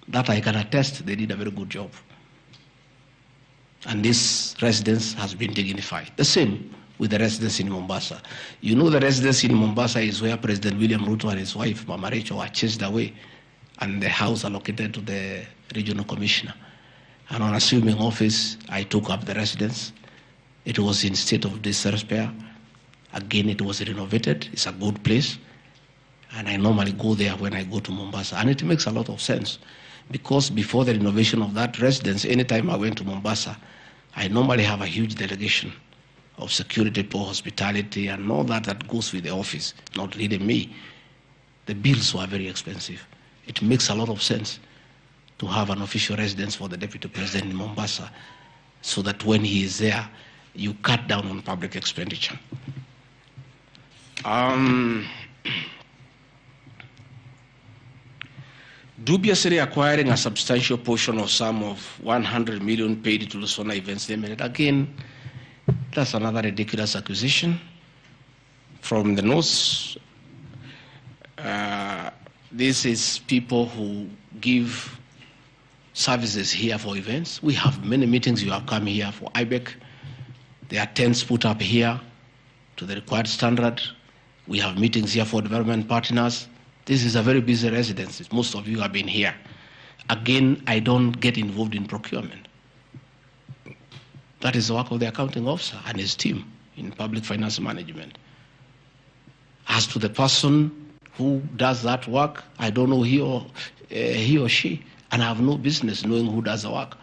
that I can attest, they did a very good job. And this residence has been dignified. The same with the residence in Mombasa. You know, the residence in Mombasa is where President William Ruto and his wife, Mama Rachel, were chased away, and the house allocated to the regional commissioner. And on assuming office, I took up the residence. It was in state of disrepair. Again, it was renovated. It's a good place. And I normally go there when I go to Mombasa. And it makes a lot of sense because before the renovation of that residence, anytime I went to Mombasa, I normally have a huge delegation of security, poor hospitality, and all that goes with the office, not really me. The bills were very expensive. It makes a lot of sense to have an official residence for the deputy president in Mombasa so that when he is there, you cut down on public expenditure. Dubiously acquiring a substantial portion of sum of 100 million paid to Lusona Events Limited. Again, that's another ridiculous acquisition from the north. This is people who give services here for events. We have many meetings. You have come here for IBEC. There are tents put up here to the required standard. We have meetings here for development partners. This is a very busy residence. Most of you have been here. Again, I don't get involved in procurement. That is the work of the accounting officer and his team in public finance management. As to the person who does that work, I don't know he or she, and I have no business knowing who does the work.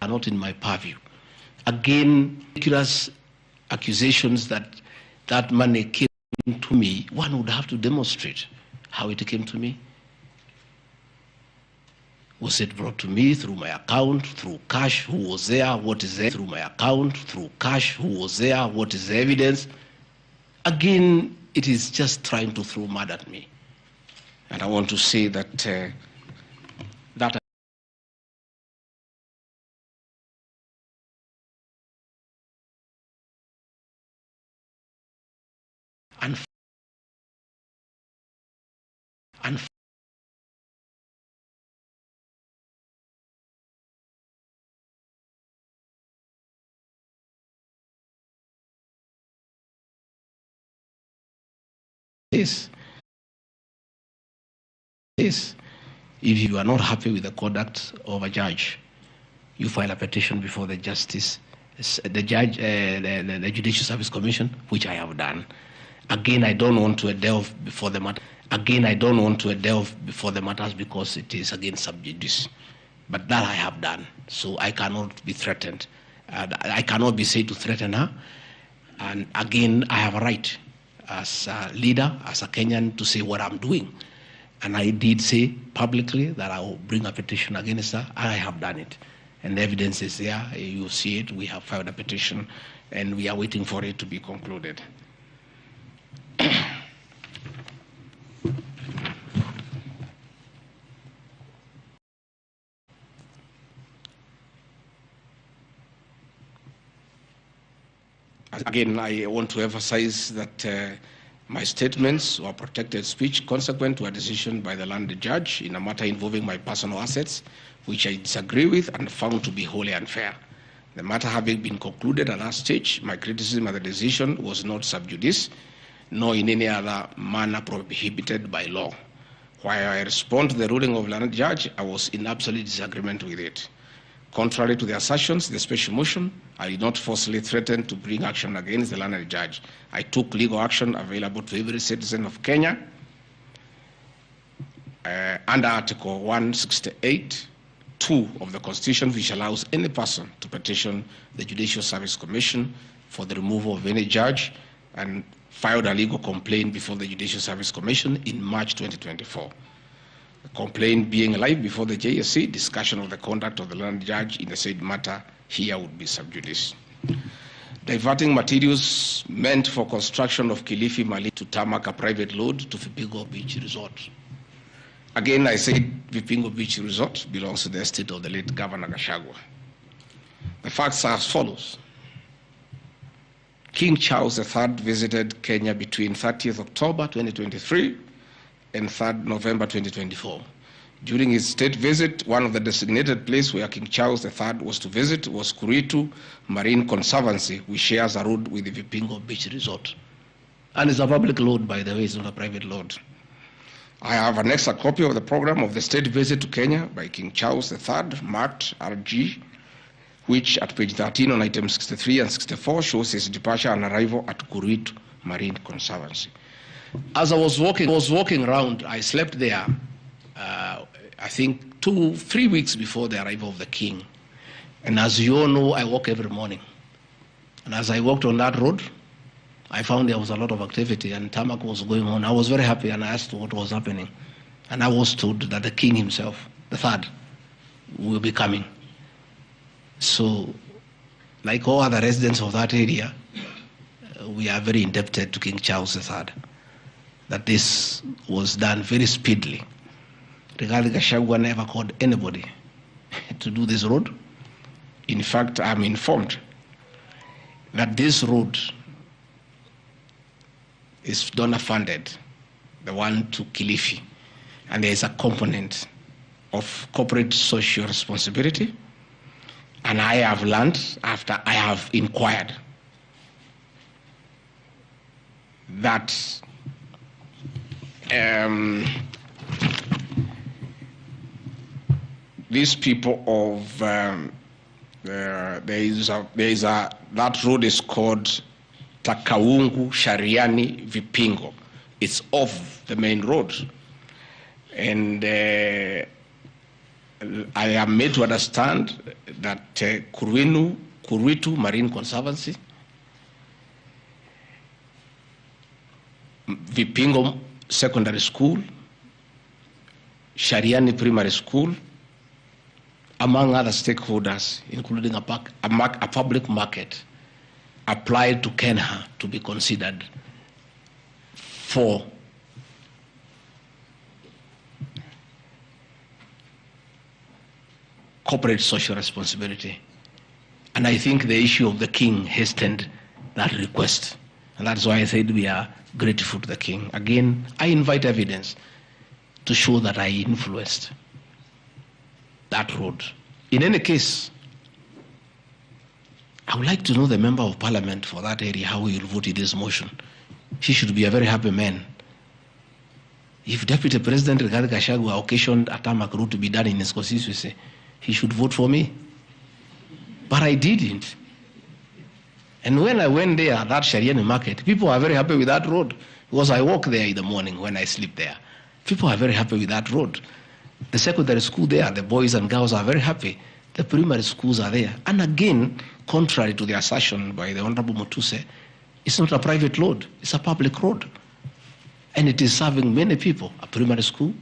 Are not in my purview. Again, ridiculous accusations that that money came to me. One would have to demonstrate how it came to me. Was it brought to me through my account, through cash? Who was there? What is there? Through my account, through cash? Who was there? What is the evidence? Again, it is just trying to throw mud at me. And I want to say that that and this, if you are not happy with the conduct of a judge, you file a petition before the justice, the Judicial Service Commission, which I have done. Again, I don't want to delve before the matter. Again, I don't want to delve before the matters because it is against sub judice. But that I have done, so I cannot be threatened. I cannot be said to threaten her. And again, I have a right as a leader, as a Kenyan, to say what I'm doing. And I did say publicly that I will bring a petition against her. I have done it. And the evidence is there. You see it. We have filed a petition, and we are waiting for it to be concluded. Again, I want to emphasize that my statements were protected speech consequent to a decision by the landed judge in a matter involving my personal assets, which I disagree with and found to be wholly unfair. The matter having been concluded at that stage, my criticism of the decision was not sub judice, nor in any other manner prohibited by law. While I respond to the ruling of the landed judge, I was in absolute disagreement with it. Contrary to the assertions, the special motion, I did not forcibly threaten to bring action against the landed judge. I took legal action available to every citizen of Kenya under Article 168(2) of the Constitution, which allows any person to petition the Judicial Service Commission for the removal of any judge, and filed a legal complaint before the Judicial Service Commission in March 2024. The complaint being live before the JSC, discussion of the conduct of the landed judge in the said matter here would be sub judice. Diverting materials meant for construction of Kilifi Mali to tarmac a private load to Vipingo Beach Resort. Again, I said Vipingo Beach Resort belongs to the estate of the late Governor Gachagua. The facts are as follows. King Charles III visited Kenya between 30th October 2023 and 3rd November 2024. During his state visit, one of the designated places where King Charles III was to visit was Kuritu Marine Conservancy, which shares a road with the Vipingo Beach Resort. And it's a public load, by the way, it's not a private load. I have an extra copy of the program of the state visit to Kenya by King Charles III, marked RG, which at page 13 on items 63 and 64 shows his departure and arrival at Kuritu Marine Conservancy. As I was walking around, I slept there, I think 2-3 weeks before the arrival of the king. And as you all know, I walk every morning. And as I walked on that road, I found there was a lot of activity and tarmac was going on. I was very happy and I asked what was happening. And I was told that the king himself, the third, will be coming. So, like all other residents of that area, we are very indebted to King Charles III, that this was done very speedily. Rigathi Gachagua never called anybody to do this road. In fact, I'm informed that this road is donor funded, the one to Kilifi, and there is a component of corporate social responsibility. And I have learned, after I have inquired, that these people of that road is called Takaungu Shariani Vipingo. It's off the main road, and I am made to understand that Kuritu Marine Conservancy, Vipingo Secondary School, Shariani Primary School, among other stakeholders, including a public market, applied to Kenya to be considered for corporate social responsibility. And I think the issue of the king hastened that request. And that's why I said we are grateful to the king. Again, I invite evidence to show that I influenced that road. In any case, I would like to know the member of parliament for that area, how he will vote in this motion. He should be a very happy man. If Deputy President Rigathi Gachagua occasioned a tarmac road to be done in his constituency, he should vote for me. But I didn't. And when I went there, that Shariani market, people are very happy with that road, because I walk there in the morning when I sleep there. People are very happy with that road. The secondary school there, the boys and girls are very happy. The primary schools are there. And again, contrary to the assertion by the Honorable Mutuse, it's not a private road, it's a public road. And it is serving many people, a primary school,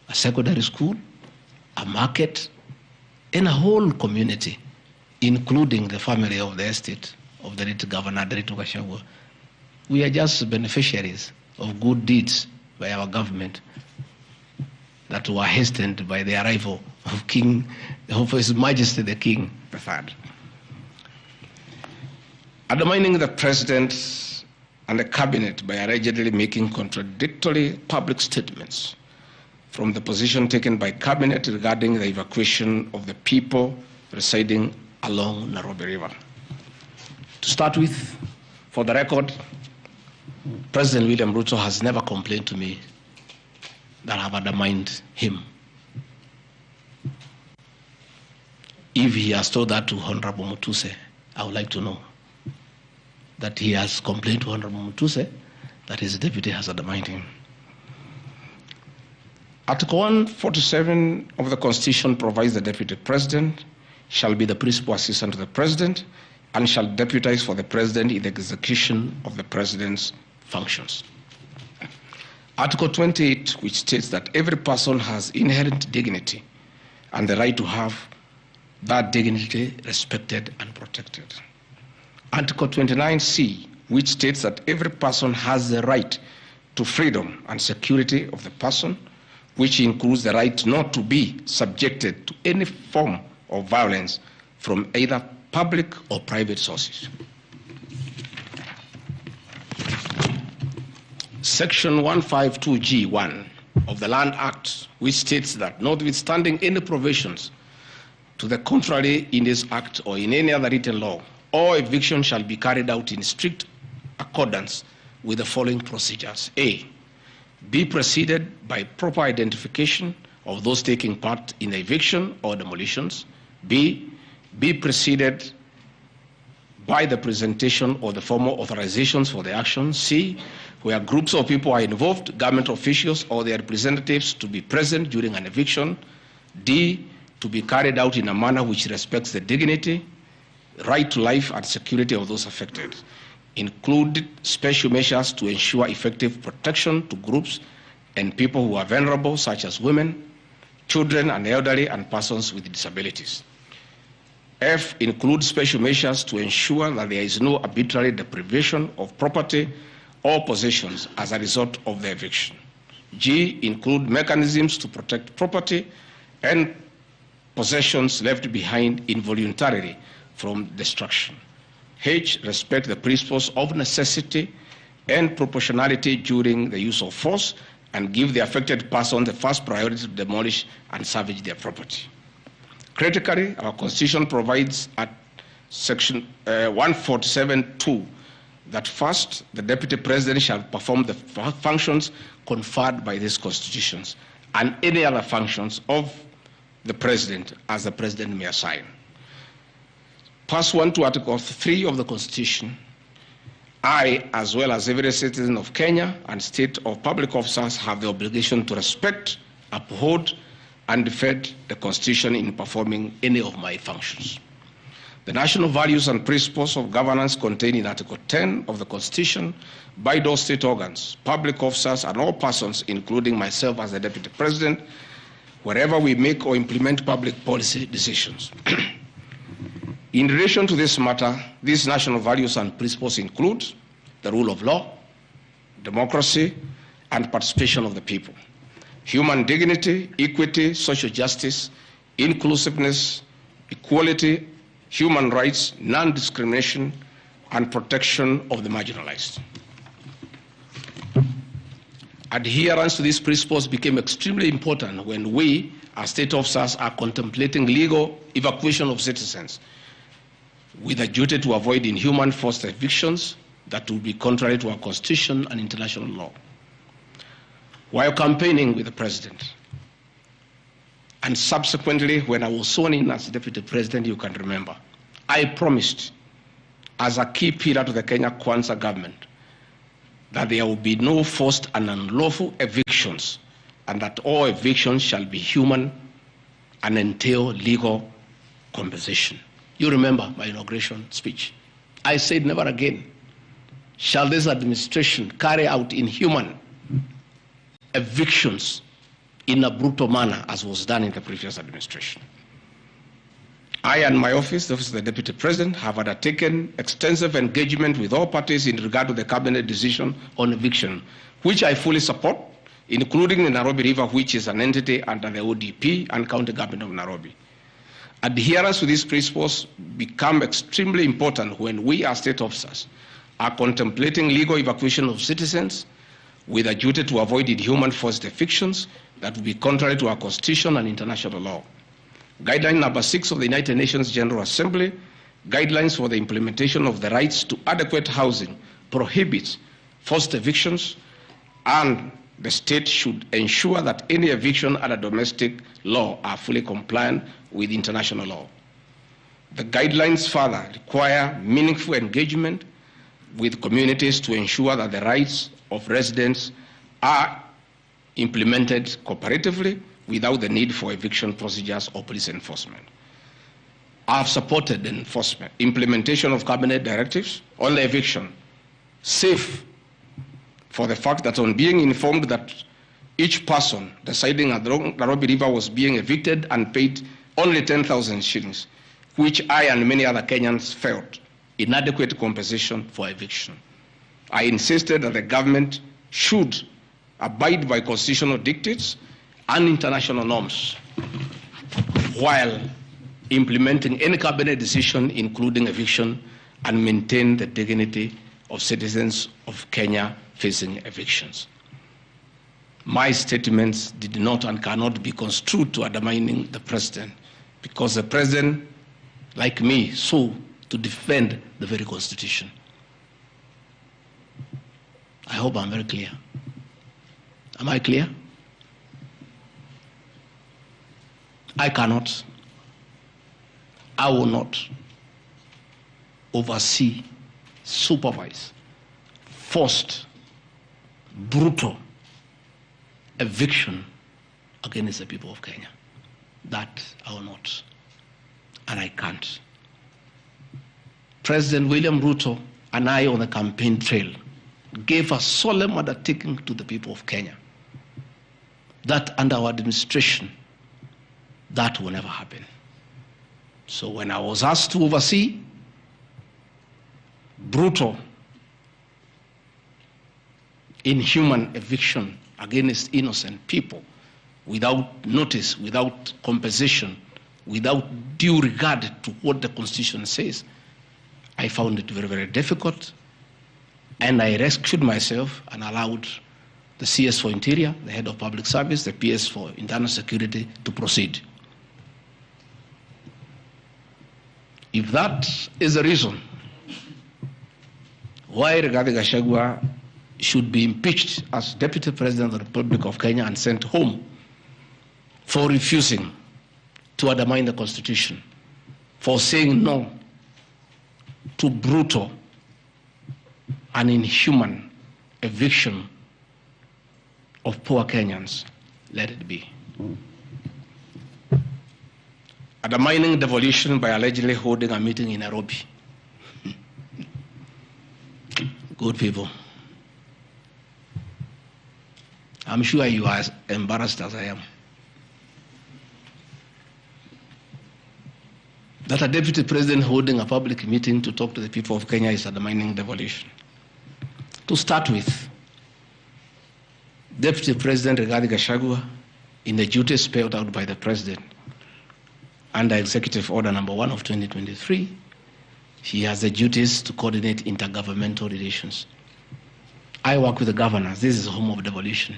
a secondary school, a market, and a whole community, including the family of the estate of the late Governor Gachagua. We are just beneficiaries of good deeds by our government that were hastened by the arrival of His Majesty the King III. Undermining the President and the Cabinet by allegedly making contradictory public statements from the position taken by Cabinet regarding the evacuation of the people residing along Nairobi River. To start with, for the record, President William RUTO has never complained to me that I have undermined him. If he has told that to Honorable Mutuse, I would like to know that he has complained to Honorable Mutuse that his deputy has undermined him. Article 147 of the Constitution provides the Deputy President shall be the principal assistant to the President and shall deputize for the President in the execution of the President's functions. Article 28, which states that every person has inherent dignity and the right to have that dignity respected and protected. Article 29C, which states that every person has the right to freedom and security of the person, which includes the right not to be subjected to any form of violence from either public or private sources. Section 152G1 of the Land Act, which states that notwithstanding any provisions to the contrary in this act or in any other written law, all eviction shall be carried out in strict accordance with the following procedures. A, be preceded by proper identification of those taking part in the eviction or demolitions. B, be preceded by the presentation of the formal authorizations for the action. C, where groups of people are involved, government officials or their representatives to be present during an eviction. D, to be carried out in a manner which respects the dignity, right to life and security of those affected. Include special measures to ensure effective protection to groups and people who are vulnerable, such as women, children and elderly and persons with disabilities. F, include special measures to ensure that there is no arbitrary deprivation of property or possessions as a result of the eviction. G, include mechanisms to protect property and possessions left behind involuntarily from destruction. H, respect the principles of necessity and proportionality during the use of force and give the affected person the first priority to demolish and salvage their property. Critically, our Constitution provides at Section 147(2) that first, the Deputy President shall perform the functions conferred by these constitutions and any other functions of the President as the President may assign. Pursuant to Article 3 of the Constitution, I, as well as every citizen of Kenya and state of public officers, have the obligation to respect, uphold, and defend the Constitution in performing any of my functions. The national values and principles of governance contained in Article 10 of the Constitution bind all state organs, public officers, and all persons, including myself as the Deputy President, wherever we make or implement public policy decisions. In relation to this matter, these national values and principles include the rule of law, democracy, and participation of the people, human dignity, equity, social justice, inclusiveness, equality, human rights, non-discrimination, and protection of the marginalized. Adherence to these principles became extremely important when we, as state officers, are contemplating legal evacuation of citizens with a duty to avoid inhuman forced evictions that would be contrary to our Constitution and international law. While campaigning with the President, and subsequently when I was sworn in as Deputy President, you can remember, I promised as a key pillar to the Kenya Kwanza government that there will be no forced and unlawful evictions and that all evictions shall be human and entail legal compensation. You remember my inauguration speech. I said never again shall this administration carry out inhuman evictions in a brutal manner as was done in the previous administration. I and my office, the Office of the Deputy President, have undertaken extensive engagement with all parties in regard to the cabinet decision on eviction, which I fully support, including the Nairobi River, which is an entity under the ODP and County Government of Nairobi. Adherence to these principles become extremely important when we as state officers are contemplating legal evacuation of citizens with a duty to avoid inhuman forced evictions that would be contrary to our Constitution and international law. Guideline number 6 of the United Nations General Assembly, guidelines for the implementation of the rights to adequate housing, prohibits forced evictions, and the state should ensure that any eviction under domestic law are fully compliant with international law. The guidelines further require meaningful engagement with communities to ensure that the rights of residents are implemented cooperatively without the need for eviction procedures or police enforcement. I have supported the implementation of cabinet directives on the eviction, safe for the fact that on being informed that each person residing at the Nairobi River was being evicted and paid only 10,000 shillings, which I and many other Kenyans felt inadequate compensation for eviction. I insisted that the government should abide by constitutional dictates and international norms while implementing any cabinet decision, including eviction, and maintain the dignity of citizens of Kenya facing evictions. My statements did not and cannot be construed to undermining the president, because the president, like me, sought to defend the very Constitution. I hope I'm very clear. Am I clear? I cannot, I will not oversee, supervise, forced, brutal eviction against the people of Kenya. That I will not, and I can't. President William Ruto and I on the campaign trail gave a solemn undertaking to the people of Kenya that under our administration, that will never happen. So when I was asked to oversee brutal, inhuman eviction against innocent people without notice, without compensation, without due regard to what the Constitution says, I found it very, very difficult. And I rescued myself and allowed the CS for Interior, the Head of Public Service, the PS for Internal Security to proceed. If that is the reason why Rigathi Gachagua should be impeached as Deputy President of the Republic of Kenya and sent home for refusing to undermine the Constitution, for saying no to brutal and inhuman eviction of poor Kenyans, let it be. Undermining devolution by allegedly holding a meeting in Nairobi. Good people. I'm sure you are as embarrassed as I am. That a deputy president holding a public meeting to talk to the people of Kenya is undermining devolution. To start with, Deputy President Rigathi Gachagua, in the duties spelled out by the President under Executive Order number 1 of 2023, he has the duties to coordinate intergovernmental relations. I work with the governors. This is the home of devolution.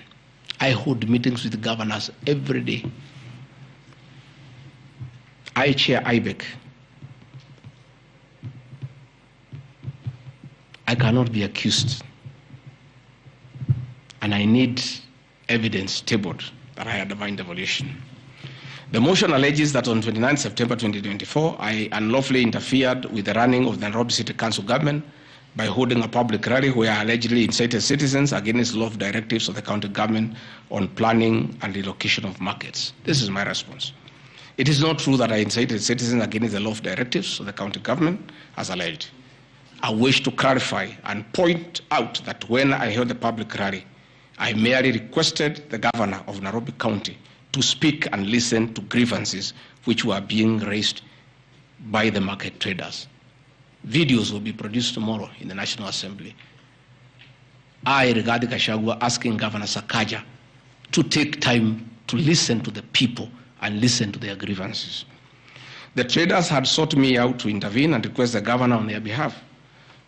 I hold meetings with the governors every day. I chair IBEC. I cannot be accused. And I need evidence tabled that I undermined devolution. The motion alleges that on 29 September 2024, I unlawfully interfered with the running of the Nairobi City Council government by holding a public rally where I allegedly incited citizens against law directives of the county government on planning and relocation of markets. This is my response. It is not true that I incited citizens against the law directives of the county government as alleged. I wish to clarify and point out that when I held the public rally, I merely requested the governor of Nairobi County to speak and listen to grievances which were being raised by the market traders. Videos will be produced tomorrow in the National Assembly. I, Rigathi Gachagua, asking Governor Sakaja to take time to listen to the people and listen to their grievances. The traders had sought me out to intervene and request the governor on their behalf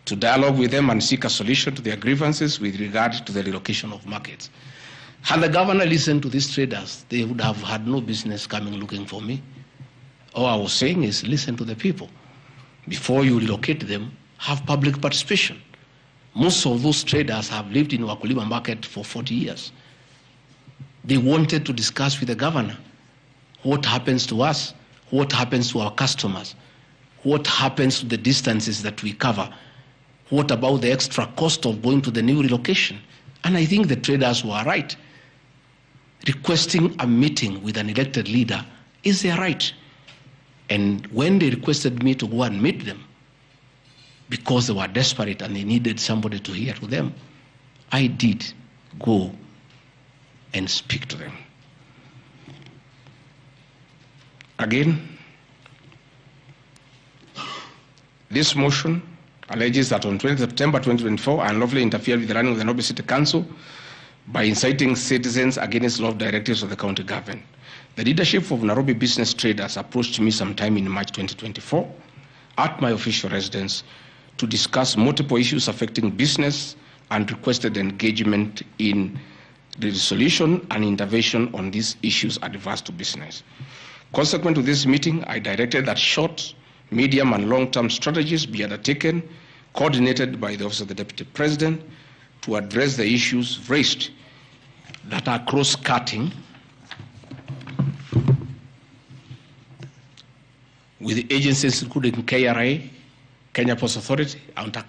to dialogue with them and seek a solution to their grievances with regard to the relocation of markets. Had the governor listened to these traders, they would have had no business coming looking for me. All I was saying is listen to the people. Before you relocate them, have public participation. Most of those traders have lived in Wakulima market for 40 years. They wanted to discuss with the governor what happens to us, what happens to our customers, what happens to the distances that we cover, what about the extra cost of going to the new relocation. And I think the traders were right. Requesting a meeting with an elected leader is their right. And when they requested me to go and meet them, because they were desperate and they needed somebody to hear to them, I did go and speak to them. Again, this motion alleges that on 20 September 2024, I unlawfully interfered with the running of the Nairobi City Council by inciting citizens against law directives of the county government. The leadership of Nairobi business traders approached me sometime in March 2024 at my official residence to discuss multiple issues affecting business and requested engagement in the resolution and intervention on these issues adverse to business. Consequent to this meeting, I directed that short, medium, and long-term strategies be undertaken, coordinated by the Office of the Deputy President, to address the issues raised that are cross-cutting with agencies including KRA, Kenya Post Authority,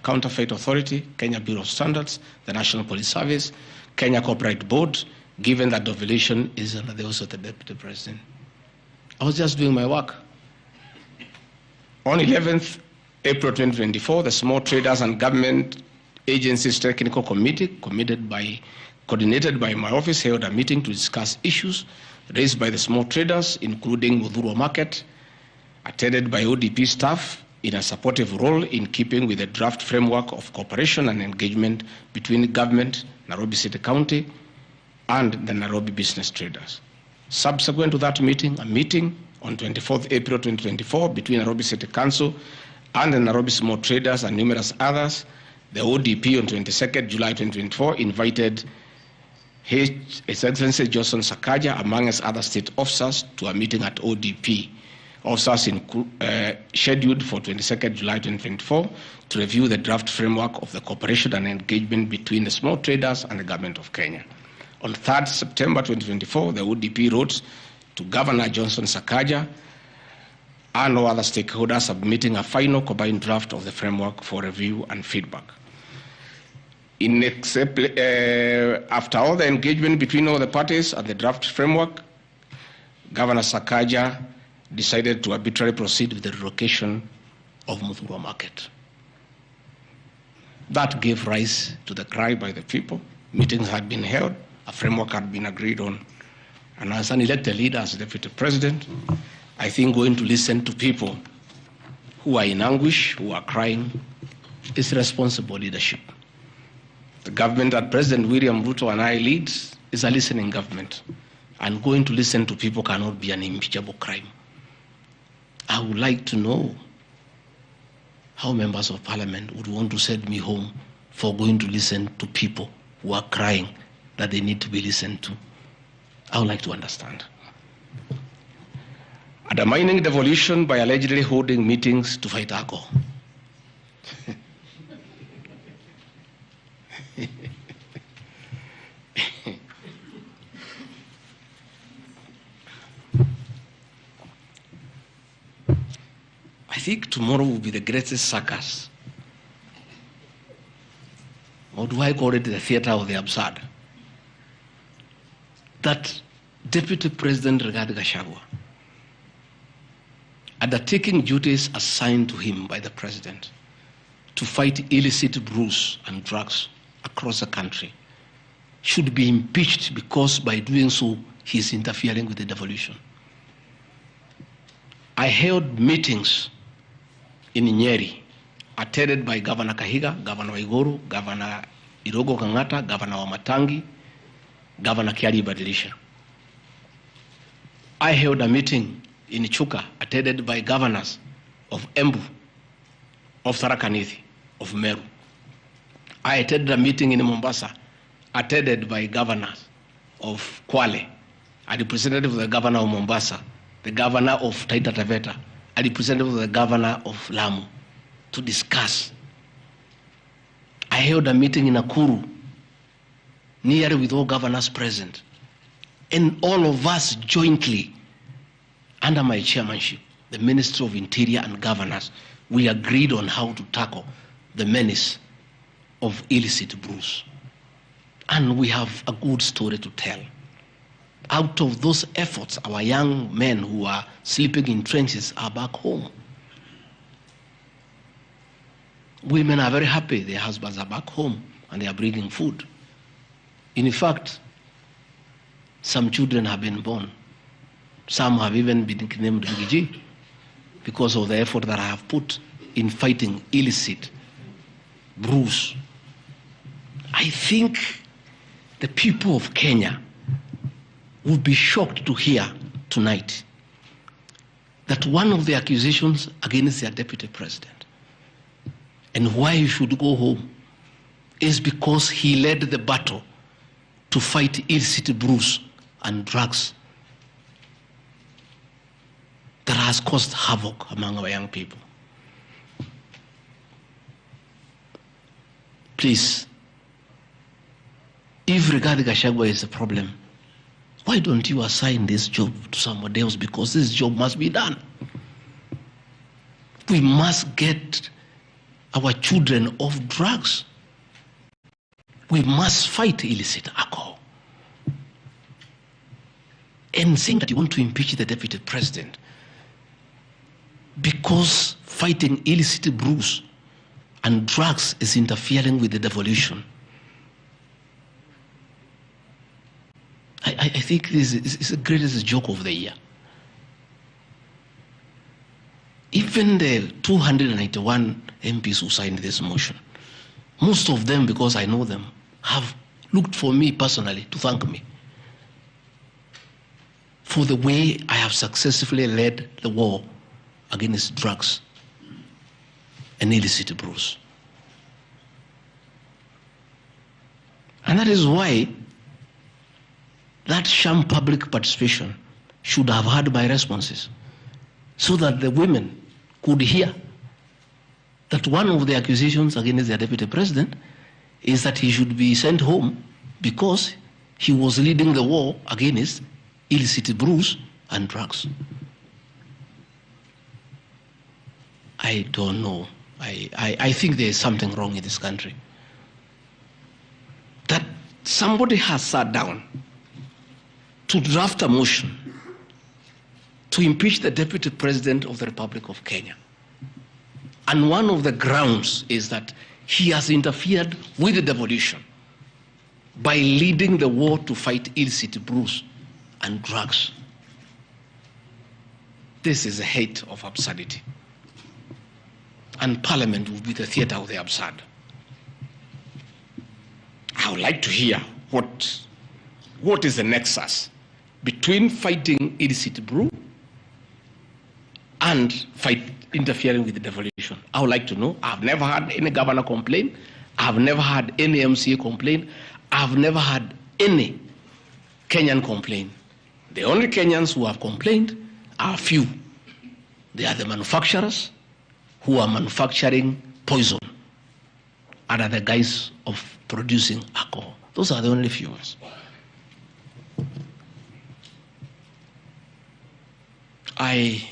Counterfeit Authority, Kenya Bureau of Standards, the National Police Service, Kenya Copyright Board, given that the violation is under the office of the Deputy President. I was just doing my work. On 11th April 2024, the Small Traders and Government Agencies Technical Committee, coordinated by my office, held a meeting to discuss issues raised by the small traders, including Uhuru Market, attended by ODP staff in a supportive role in keeping with the draft framework of cooperation and engagement between government, Nairobi City County, and the Nairobi business traders. Subsequent to that meeting, a meeting on 24th April 2024 between Nairobi City Council and the Nairobi small traders and numerous others, the ODP on 22nd July 2024 invited His Excellency Johnson Sakaja, among other state officers, to a meeting at ODP. Officers scheduled for 22nd July 2024 to review the draft framework of the cooperation and engagement between the small traders and the government of Kenya. On 3rd September 2024, the ODP wrote to Governor Johnson Sakaja and all other stakeholders, submitting a final combined draft of the framework for review and feedback. After all the engagement between all the parties and the draft framework, Governor Sakaja decided to arbitrarily proceed with the relocation of Uhuru Market. That gave rise to the cry by the people. Meetings had been held, a framework had been agreed on. And as an elected leader, as Deputy President, I think going to listen to people who are in anguish, who are crying, is responsible leadership. The government that President William RUTO and I lead is a listening government. And going to listen to people cannot be an impeachable crime. I would like to know how members of parliament would want to send me home for going to listen to people who are crying that they need to be listened to. I would like to understand. Undermining devolution by allegedly holding meetings to fight alcohol. I think tomorrow will be the greatest circus. Or do I call it the theater of the absurd? That Deputy President Rigathi Gachagua, undertaking duties assigned to him by the President to fight illicit brews and drugs across the country, should be impeached because by doing so, he is interfering with the devolution. I held meetings in Nyeri, attended by Governor Kahiga, Governor Waiguru, Governor Irogo Kangata, Governor Wamatangi, Governor Kiari Badilisha. I held a meeting in Chuka, attended by governors of Embu, of Tharaka Nithi, of Meru. I attended a meeting in Mombasa, attended by governors of Kwale, a representative of the governor of Mombasa, the governor of Taita Taveta, a representative of the governor of Lamu, to discuss. I held a meeting in Nakuru, nearly with all governors present, and all of us jointly, under my chairmanship, the Ministry of Interior and Governors, we agreed on how to tackle the menace of illicit brews. And we have a good story to tell. Out of those efforts, our young men who are sleeping in trenches are back home. Women are very happy their husbands are back home and they are bringing food. In fact, some children have been born. Some have even been named Gigi because of the effort that I have put in fighting illicit brews. I think the people of Kenya would be shocked to hear tonight that one of the accusations against their deputy president and why he should go home is because he led the battle to fight illicit brews and drugs that has caused havoc among our young people. Please, If Rigathi Gachagua is a problem, why don't you assign this job to somebody else? Because this job must be done. We must get our children off drugs. We must fight illicit alcohol. And saying that you want to impeach the deputy president because fighting illicit brews and drugs is interfering with the devolution. I think this is the greatest joke of the year. Even the 291 MPs who signed this motion, most of them, because I know them, have looked for me personally to thank me for the way I have successfully led the war against drugs and illicit brews. And that is why that sham public participation should have had my responses, so that the women could hear that one of the accusations against the deputy president is that he should be sent home because he was leading the war against illicit brews and drugs. I don't know. I think there is something wrong in this country. That somebody has sat down to draft a motion to impeach the deputy president of the Republic of Kenya. And one of the grounds is that he has interfered with the devolution by leading the war to fight illicit brews and drugs. This is a height of absurdity. And Parliament will be the theater of the absurd. I would like to hear what is the nexus between fighting illicit brew and interfering with the devolution. I would like to know. I've never had any governor complain. I've never had any MCA complain. I've never had any Kenyan complain. The only Kenyans who have complained are few. They are the manufacturers who are manufacturing poison under the guise of producing alcohol. Those are the only few ones. I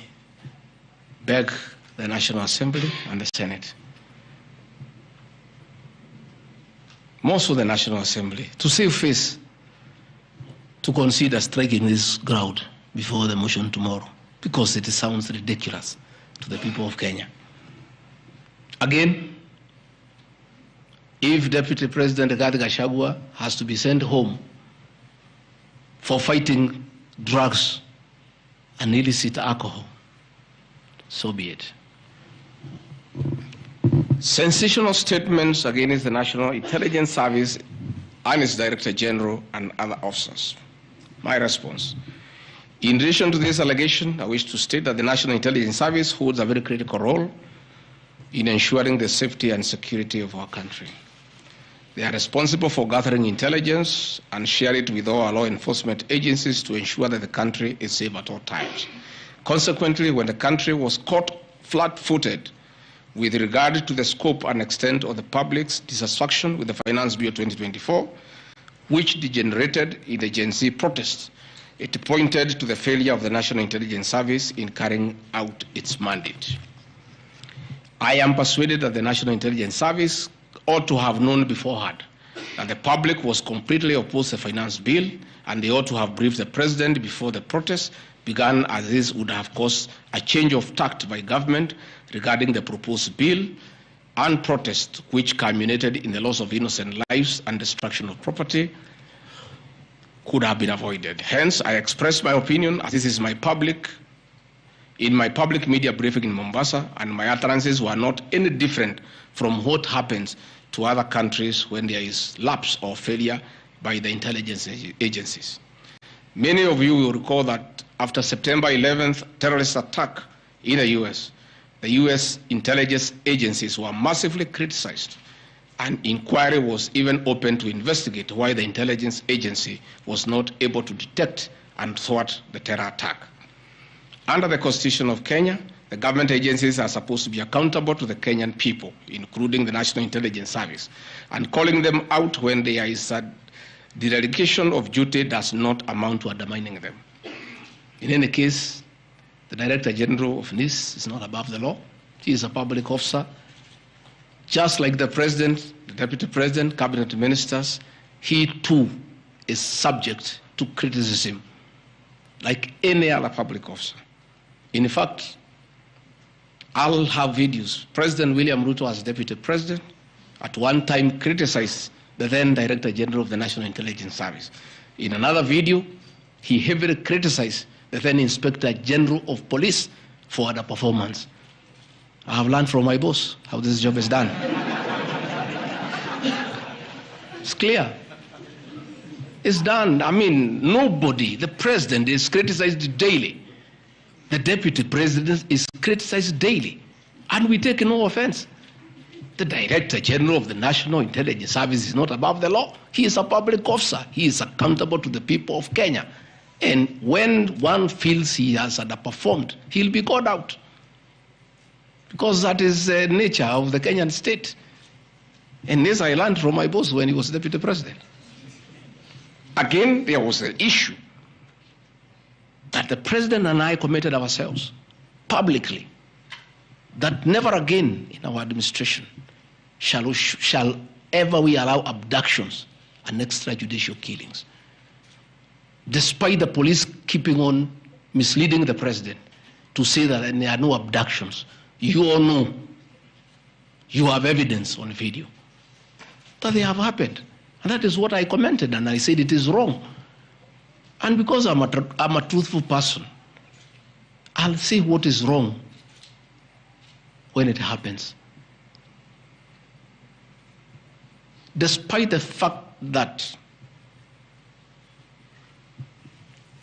beg the National Assembly and the Senate, most of the National Assembly, to save face, to consider striking this ground before the motion tomorrow, because it sounds ridiculous to the people of Kenya. Again, if Deputy President Rigathi Gachagua has to be sent home for fighting drugs and illicit alcohol, so be it. Sensational statements against the National Intelligence Service and its Director General and other officers. My response. In relation to this allegation, I wish to state that the National Intelligence Service holds a very critical role in ensuring the safety and security of our country. They are responsible for gathering intelligence and share it with all our law enforcement agencies to ensure that the country is safe at all times. Consequently, when the country was caught flat-footed with regard to the scope and extent of the public's dissatisfaction with the Finance Bill 2024, which degenerated in the Gen Z protests, it pointed to the failure of the National Intelligence Service in carrying out its mandate. I am persuaded that the National Intelligence Service ought to have known beforehand that the public was completely opposed to the finance bill, and they ought to have briefed the president before the protests began, as this would have caused a change of tact by government regarding the proposed bill, and protest which culminated in the loss of innocent lives and destruction of property could have been avoided. Hence, I express my opinion, as this is in my public media briefing in Mombasa, and my utterances were not any different from what happens to other countries when there is lapse or failure by the intelligence agencies. Many of you will recall that after September 11th terrorist attack in the US, the US intelligence agencies were massively criticized. An inquiry was even opened to investigate why the intelligence agency was not able to detect and thwart the terror attack. Under the Constitution of Kenya, the government agencies are supposed to be accountable to the Kenyan people, including the National Intelligence Service, and calling them out when there is a The delegation of duty does not amount to undermining them. In any case, the Director General of NIS is not above the law. He is a public officer. Just like the President, the Deputy President, Cabinet Ministers, he too is subject to criticism like any other public officer. In fact, I'll have videos. President William Ruto, as Deputy President, at one time criticized the then Director General of the National Intelligence Service. In another video, he heavily criticized the then Inspector General of Police for their performance. I have learned from my boss how this job is done. It's clear. It's done. I mean, nobody, the president is criticized daily. The deputy president is criticized daily. And we take no offense. The Director General of the National Intelligence Service is not above the law. He is a public officer. He is accountable to the people of Kenya. And when one feels he has underperformed, he'll be called out. Because that is the nature of the Kenyan state. And this I learned from my boss when he was deputy president. Again, there was an issue that the president and I committed ourselves publicly that never again in our administration shall ever we allow abductions and extrajudicial killings. Despite the police keeping on misleading the president to say that there are no abductions, you all know, you have evidence on video that they have happened. And that is what I commented, and I said it is wrong. And because I'm a truthful person, I'll say what is wrong when it happens. Despite the fact that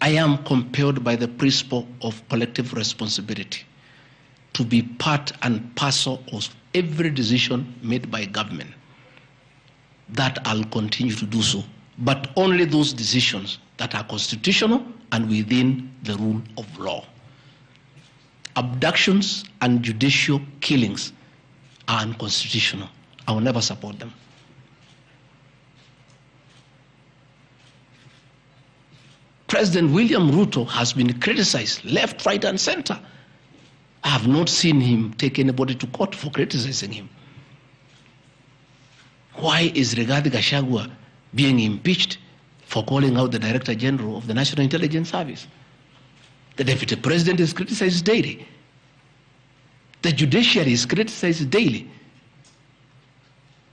I am compelled by the principle of collective responsibility to be part and parcel of every decision made by government, that I'll continue to do so, but only those decisions that are constitutional and within the rule of law. Abductions and judicial killings are unconstitutional. I will never support them. President William Ruto has been criticized left, right, and center. I have not seen him take anybody to court for criticizing him. Why is Rigathi Gachagua being impeached for calling out the Director General of the National Intelligence Service? The Deputy President is criticized daily. The judiciary is criticized daily.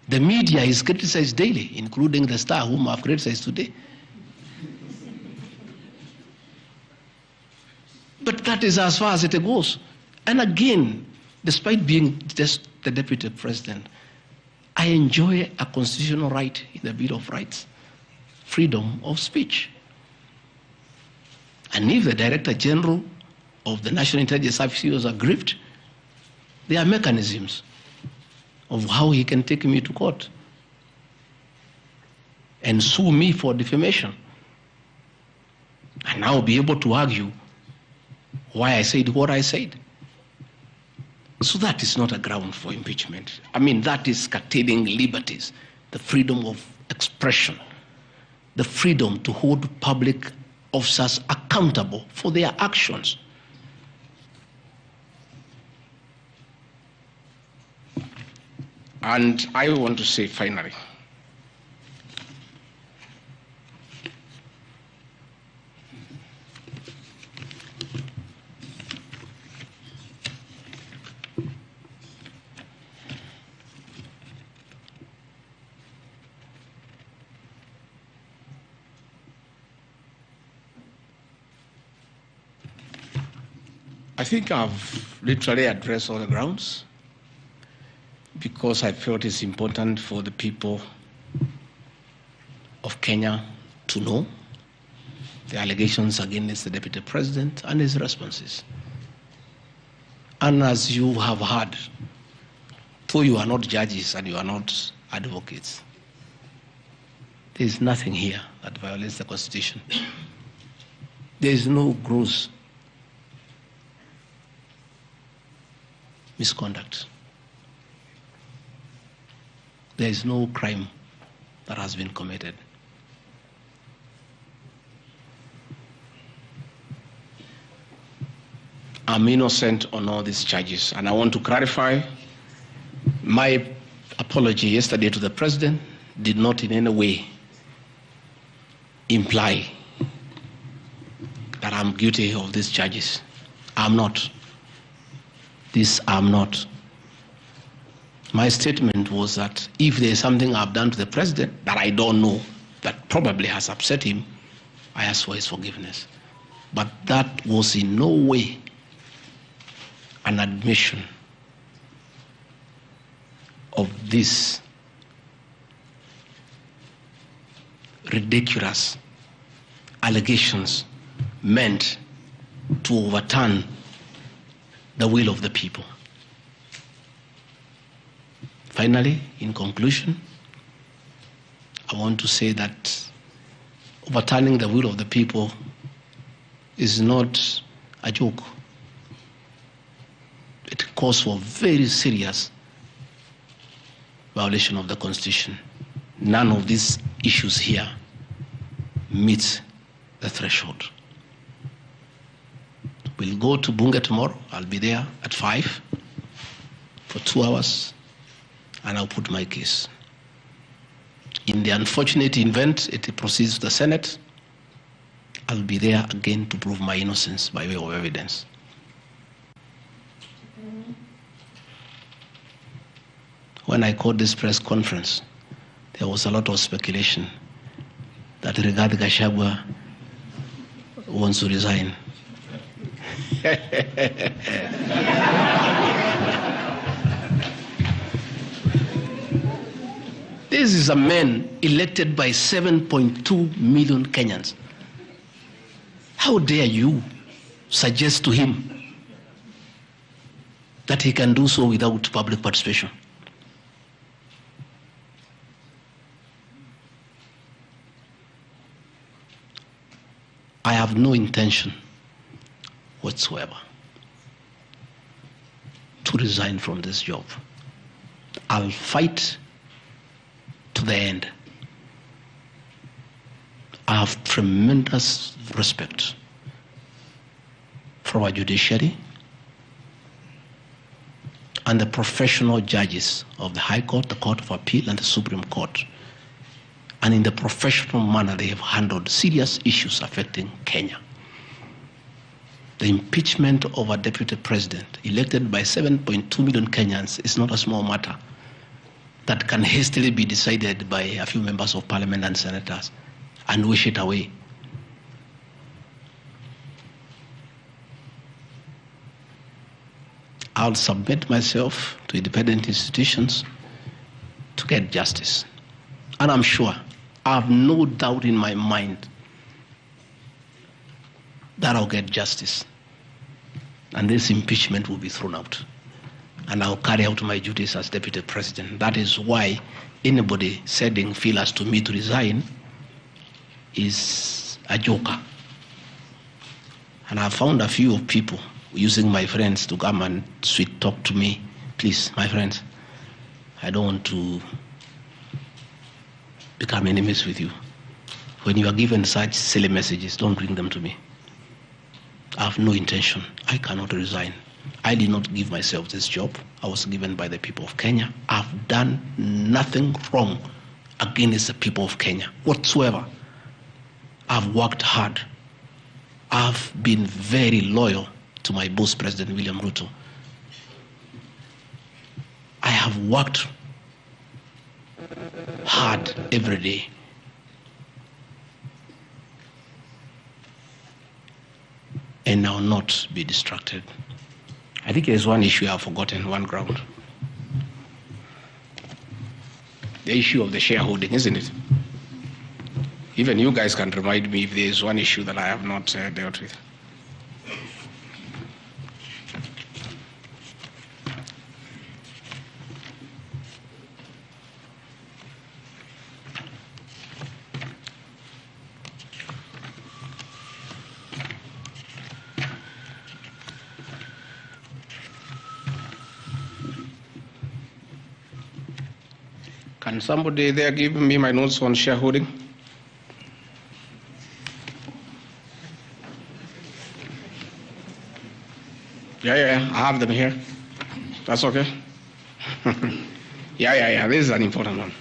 The media is criticized daily, including the Star, whom I have criticized today. But that is as far as it goes. And again, despite being just the Deputy President, I enjoy a constitutional right in the Bill of Rights, freedom of speech. And if the Director General of the National Intelligence Service was aggrieved, there are mechanisms of how he can take me to court and sue me for defamation. And I'll be able to argue why I said what I said. So that is not a ground for impeachment. I mean, that is curtailing liberties, the freedom of expression, the freedom to hold public officers accountable for their actions. And I want to say finally, I think I've literally addressed all the grounds because I felt it's important for the people of Kenya to know the allegations against the Deputy President and his responses. And as you have heard, though you are not judges and you are not advocates, there is nothing here that violates the Constitution. There is no gross misconduct. There is no crime that has been committed. I'm innocent on all these charges. And I want to clarify, my apology yesterday to the president did not in any way imply that I'm guilty of these charges. I'm not. I'm not. My statement was that if there's something I've done to the president that I don't know, that probably has upset him, I ask for his forgiveness. But that was in no way an admission of this ridiculous allegations meant to overturn the will of the people. Finally, in conclusion, I want to say that overturning the will of the people is not a joke. It calls for very serious violation of the Constitution. None of these issues here meets the threshold. We'll go to Bunge tomorrow. I'll be there at 5 for 2 hours, and I'll put my case. In the unfortunate event it proceeds to the Senate, I'll be there again to prove my innocence by way of evidence. When I called this press conference, there was a lot of speculation that Rigathi Gachagua wants to resign. This is a man elected by 7.2 million Kenyans. How dare you suggest to him that he can do so without public participation? I have no intention whatsoever to resign from this job. I'll fight to the end. I have tremendous respect for our judiciary and the professional judges of the High Court, the Court of Appeal, and the Supreme Court. And in the professional manner they have handled serious issues affecting Kenya. The impeachment of a deputy president elected by 7.2 million Kenyans is not a small matter that can hastily be decided by a few members of parliament and senators and wish it away. I'll submit myself to independent institutions to get justice. And I'm sure, I have no doubt in my mind that I'll get justice. And this impeachment will be thrown out. And I'll carry out my duties as deputy president. That is why anybody sending feelers to me to resign is a joker. And I found a few people using my friends to come and sweet talk to me. Please, my friends, I don't want to become enemies with you. When you are given such silly messages, don't bring them to me. I have no intention. I cannot resign. I did not give myself this job. I was given by the people of Kenya. I've done nothing wrong against the people of Kenya whatsoever. I've worked hard. I've been very loyal to my boss, President William RUTO. I have worked hard every day. And I will not be distracted. I think there's one issue I've forgotten, one ground. The issue of the shareholding, isn't it? Even you guys can remind me if there's one issue that I have not dealt with. Can somebody there give me my notes on shareholding? Yeah, I have them here. That's okay. Yeah, this is an important one.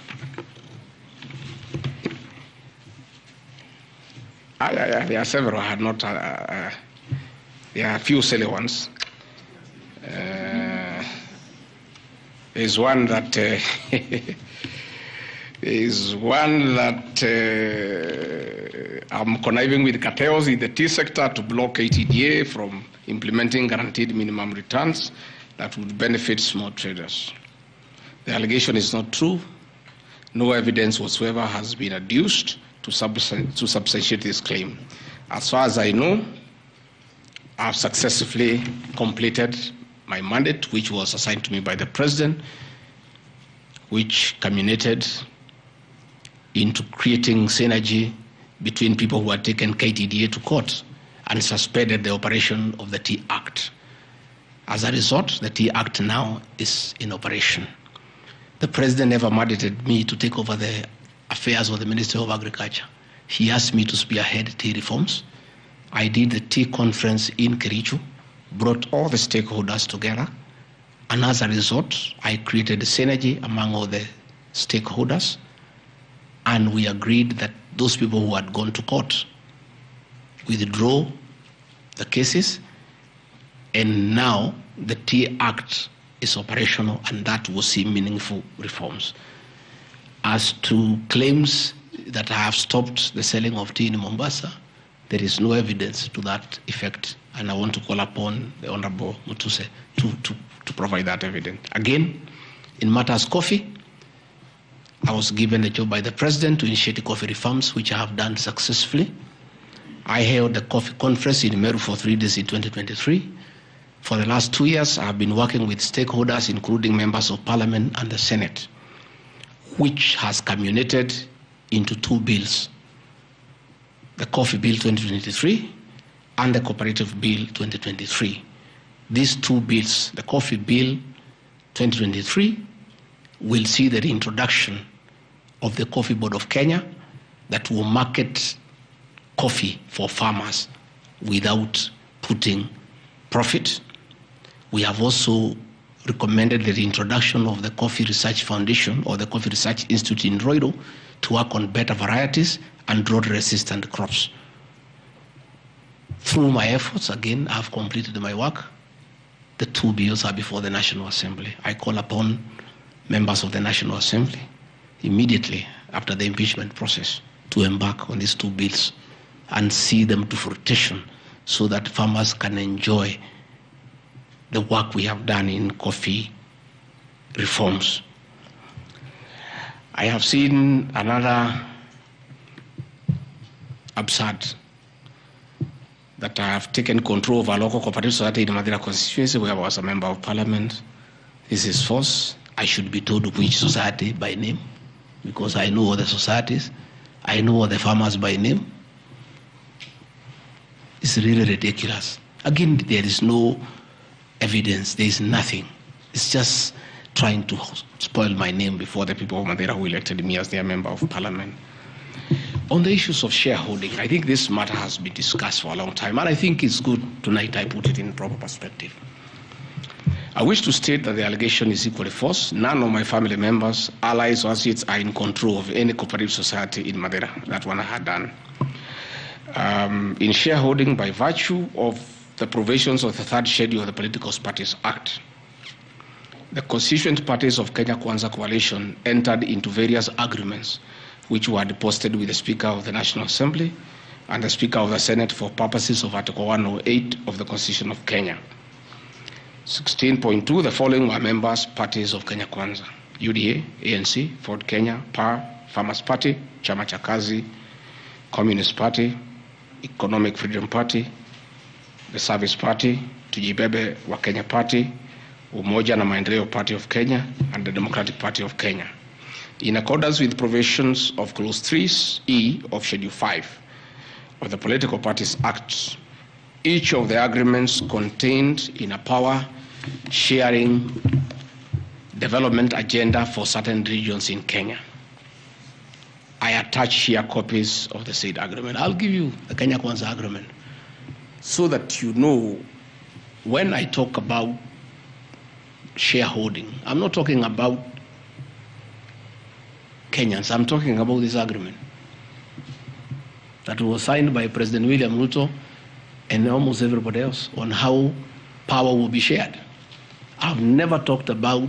Yeah, there are several. I had not, there are a few silly ones. There's one that I'm conniving with cartels in the tea sector to block ATDA from implementing guaranteed minimum returns that would benefit small traders. The allegation is not true. No evidence whatsoever has been adduced to substantiate this claim. As far as I know, I've successfully completed my mandate, which was assigned to me by the president, which culminated into creating synergy between people who had taken KTDA to court and suspended the operation of the Tea Act. As a result, the Tea Act now is in operation. The president never mandated me to take over the affairs of the Ministry of Agriculture. He asked me to spearhead tea reforms. I did the tea conference in Kericho, brought all the stakeholders together, and as a result, I created a synergy among all the stakeholders, and we agreed that those people who had gone to court withdraw the cases, and now the Tea Act is operational, and that will see meaningful reforms. As to claims that I have stopped the selling of tea in Mombasa, there is no evidence to that effect, and I want to call upon the Honorable Mutuse to provide that evidence. Again, in matters coffee, I was given a job by the president to initiate coffee reforms, which I have done successfully. I held the coffee conference in Meru for 3 days in 2023. For the last 2 years, I have been working with stakeholders, including members of parliament and the Senate, which has culminated into 2 bills, the Coffee Bill 2023 and the Cooperative Bill 2023. These 2 bills, the Coffee Bill 2023, will see the reintroduction of the Coffee Board of Kenya that will market coffee for farmers without putting profit. We have also recommended the reintroduction of the Coffee Research Foundation or the Coffee Research Institute in Roiro to work on better varieties and drought-resistant crops. Through my efforts, again, I've completed my work. The 2 bills are before the National Assembly. I call upon members of the National Assembly immediately after the impeachment process to embark on these 2 bills and see them to fruition so that farmers can enjoy the work we have done in coffee reforms. I have seen another absurd, that I have taken control of a local cooperative society in Madera constituency where I was a member of parliament. This is false. I should be told which society by name, because I know all the societies. I know all the farmers by name. It's really ridiculous. Again, there is no evidence. There is nothing. It's just trying to spoil my name before the people of Madera who elected me as their member of parliament. On the issues of shareholding, I think this matter has been discussed for a long time, and I think it's good tonight I put it in proper perspective. I wish to state that the allegation is equally false. None of my family members, allies, or associates are in control of any cooperative society in Madera. That one I had done. In shareholding by virtue of the provisions of the 3rd schedule of the Political Parties Act, the constituent parties of Kenya Kwanza Coalition entered into various agreements which were deposited with the Speaker of the National Assembly and the Speaker of the Senate for purposes of Article 108 of the Constitution of Kenya. 16.2, the following were members parties of Kenya Kwanza: UDA, ANC, Ford Kenya, PAR, Farmers Party, Chama cha Kazi, Communist Party, Economic Freedom Party, the Service Party, Tujibebe wa Kenya Party, Umoja na Maendeleo Party of Kenya, and the Democratic Party of Kenya. In accordance with provisions of Clause 3E of Schedule 5 of the Political Parties Act, each of the agreements contained in a power-sharing development agenda for certain regions in Kenya. I attach here copies of the said agreement. I'll give you the Kenya Kwanza agreement so that you know when I talk about shareholding, I'm not talking about Kenyans. I'm talking about this agreement that was signed by President William RUTO and almost everybody else on how power will be shared. I've never talked about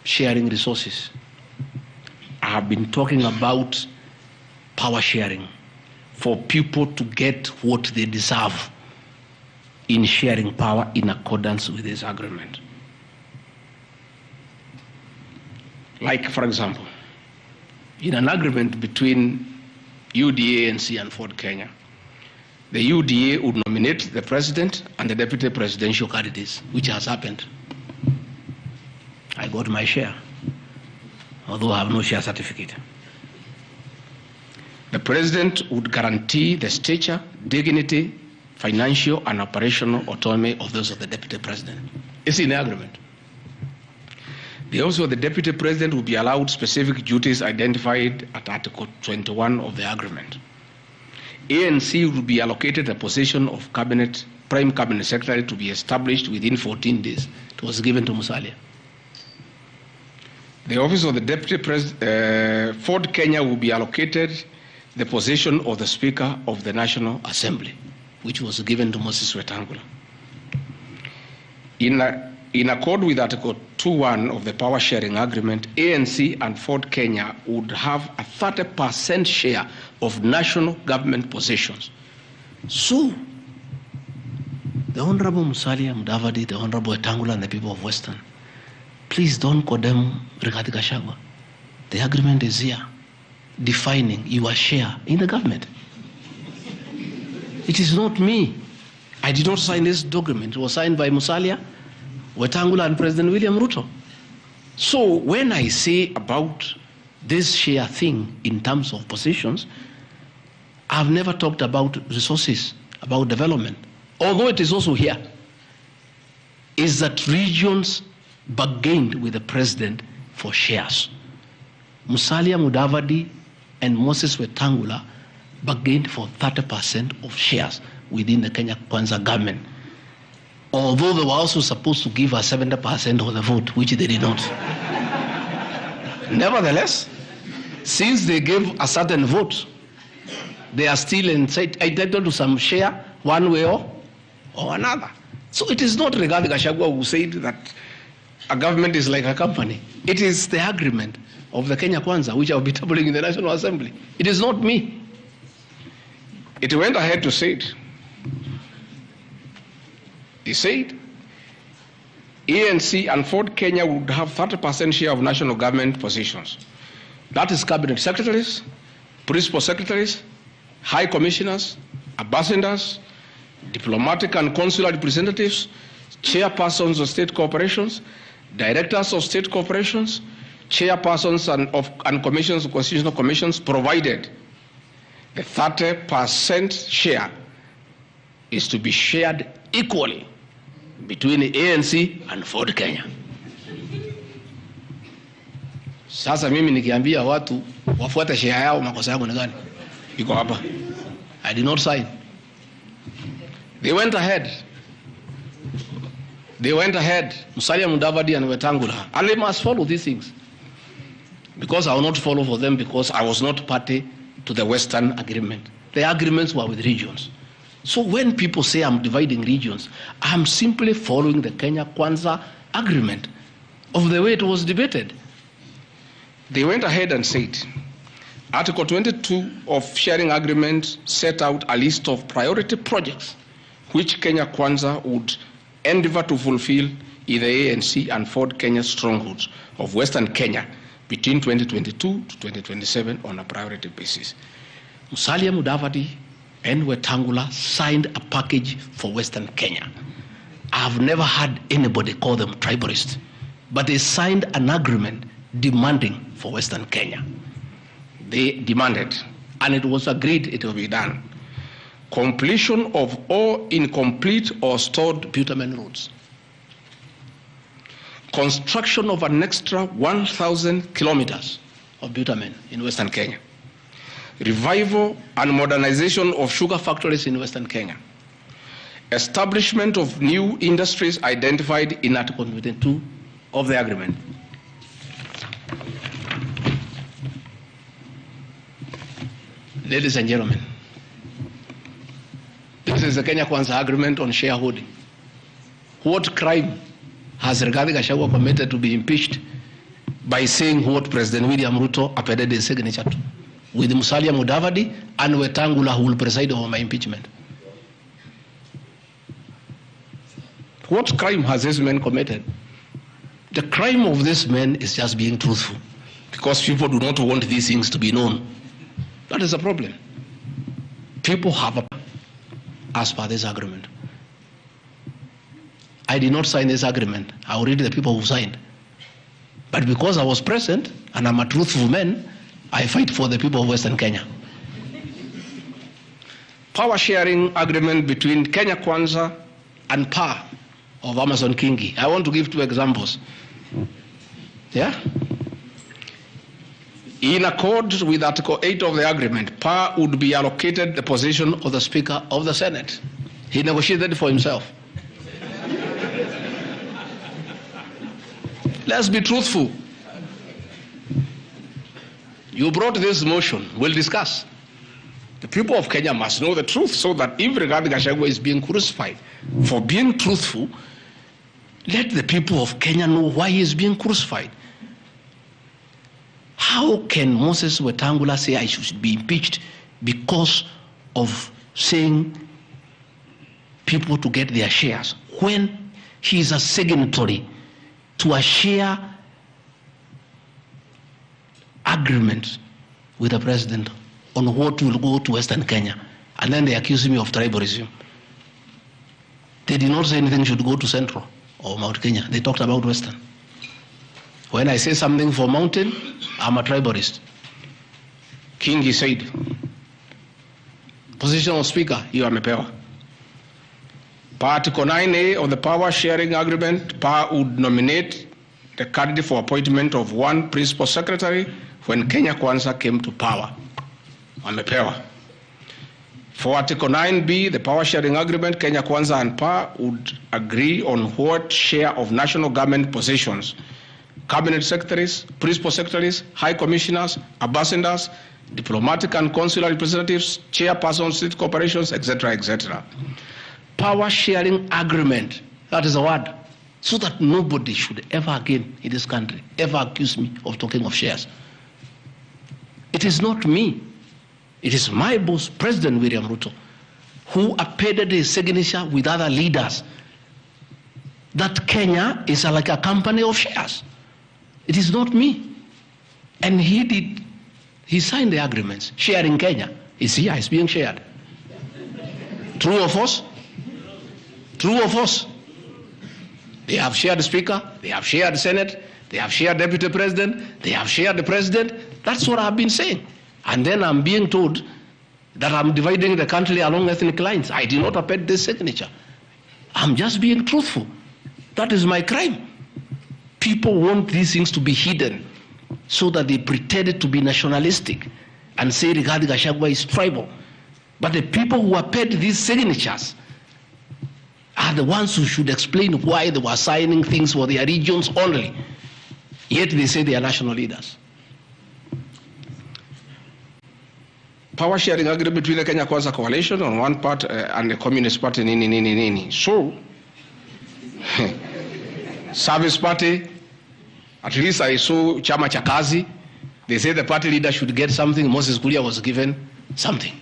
sharing resources. I have been talking about power sharing for people to get what they deserve in sharing power in accordance with this agreement. Like, for example, in an agreement between UDA, ANC, and Ford Kenya, the UDA would nominate the president and the deputy presidential candidates, which has happened. I got my share, although I have no share certificate. The president would guarantee the stature, dignity, financial, and operational autonomy of those of the deputy president. It's in the agreement. Also, the deputy president will be allowed specific duties identified at Article 21 of the agreement. ANC will be allocated a position of prime cabinet secretary to be established within 14 days. It was given to Musalia. The office of the deputy president, Ford Kenya will be allocated the position of the Speaker of the National Assembly, which was given to Moses Wetangula. In accord with Article 2.1 of the Power Sharing Agreement, ANC and Ford Kenya would have a 30% share of national government positions. So, the Honorable Musalia Mudavadi, the Honorable Wetangula, and the people of Western, please don't condemn Rigathi Gachagua. The agreement is here, defining your share in the government. It is not me. I did not sign this document. It was signed by Musalia, Wetangula, and President William RUTO. So when I say about this share thing in terms of positions, I've never talked about resources, about development. Although it is also here, is that regions bargained with the president for shares. Musalia Mudavadi and Moses Wetangula bargained for 30% of shares within the Kenya Kwanza government. Although they were also supposed to give us 70% of the vote, which they did not. Nevertheless, since they gave a certain vote, they are still entitled to some share one way or another. So it is not Rigathi Gachagua who said that a government is like a company. It is the agreement of the Kenya Kwanza, which I will be tabling in the National Assembly. It is not me. It went ahead to say it. He said, ANC and Ford Kenya would have 30% share of national government positions. That is cabinet secretaries, principal secretaries, high commissioners, ambassadors, diplomatic and consular representatives, chairpersons of state corporations, directors of state corporations, chairpersons and commissions of constitutional commissions, provided the 30% share is to be shared equally between the ANC and Ford Kenya. Sasa mimi nikiambia watu wafuate share yao, makosa yangu ni gani? Iko hapa. I did not sign. They went ahead. Musalia Mudavadi and Wetangula, and they must follow these things. Because I will not follow for them, because I was not party to the Western agreement. The agreements were with regions. So when people say I'm dividing regions, I'm simply following the Kenya Kwanza agreement of the way it was debated. They went ahead and said, Article 22 of sharing agreement set out a list of priority projects which Kenya Kwanza would endeavor to fulfill in the ANC and Ford Kenya strongholds of Western Kenya between 2022 to 2027 on a priority basis. Musalia Mudavadi and Wetangula signed a package for Western Kenya. I've never had anybody call them tribalists, but they signed an agreement demanding for Western Kenya. They demanded, and it was agreed it will be done, completion of all incomplete or stored bitumen roads, construction of an extra 1,000 kilometers of bitumen in Western Kenya, revival and modernization of sugar factories in Western Kenya, establishment of new industries identified in Article 22 of the agreement. Ladies and gentlemen, this is the Kenya Kwanza Agreement on shareholding. What crime has Rigathi Gachagua committed to be impeached by saying what President William RUTO appended his signature to, with Musalia Mudavadi and Wetangula, who will preside over my impeachment? What crime has this man committed? The crime of this man is just being truthful, because people do not want these things to be known. That is the problem. People have a, as per this agreement. I did not sign this agreement. I will read the people who signed. But because I was present and I'm a truthful man, I fight for the people of Western Kenya. Power sharing agreement between Kenya Kwanza and PA of Amason Kingi. I want to give two examples. Yeah? In accord with Article 8 of the agreement, PA would be allocated the position of the Speaker of the Senate. He negotiated for himself. Let's be truthful. You brought this motion. We'll discuss. The people of Kenya must know the truth, so that if Rigathi Gachagua is being crucified for being truthful, let the people of Kenya know why he is being crucified. How can Moses Wetangula say I should be impeached because of saying people to get their shares, when he is a signatory to a share agreement with the president on what will go to Western Kenya? And then they accuse me of tribalism. They did not say anything should go to Central or Mount Kenya. They talked about Western. When I say something for Mountain, I'm a tribalist. Kingi said, position of Speaker, you are mepewa. Article 9A of the Power Sharing Agreement, PA would nominate the candidate for appointment of one principal secretary when Kenya Kwanza came to power. Amepewa. For Article 9B, the Power Sharing Agreement, Kenya Kwanza and PA would agree on what share of national government positions, cabinet secretaries, principal secretaries, high commissioners, ambassadors, diplomatic and consular representatives, chairpersons, state corporations, etc., etc. Power sharing agreement, that is a word, so that nobody should ever again in this country ever accuse me of talking of shares. It is not me. It is my boss, President William RUTO, who appended his signature with other leaders that Kenya is like a company of shares. It is not me. And he signed the agreements. Sharing Kenya is here, it's being shared. True or false? True or false? They have shared the Speaker, they have shared the Senate, they have shared Deputy President, they have shared the President. That's what I've been saying. And then I'm being told that I'm dividing the country along ethnic lines. I did not append this signature. I'm just being truthful. That is my crime. People want these things to be hidden so that they pretend to be nationalistic and say Rigathi Gachagua is tribal. But the people who append these signatures are the ones who should explain why they were signing things for their regions only. Yet they say they are national leaders. Power sharing agreement between the Kenya Kwanza coalition on one part and the Communist Party, So, Service Party, at least I saw Chama Chakazi. They say the party leader should get something. Moses Kuria was given something.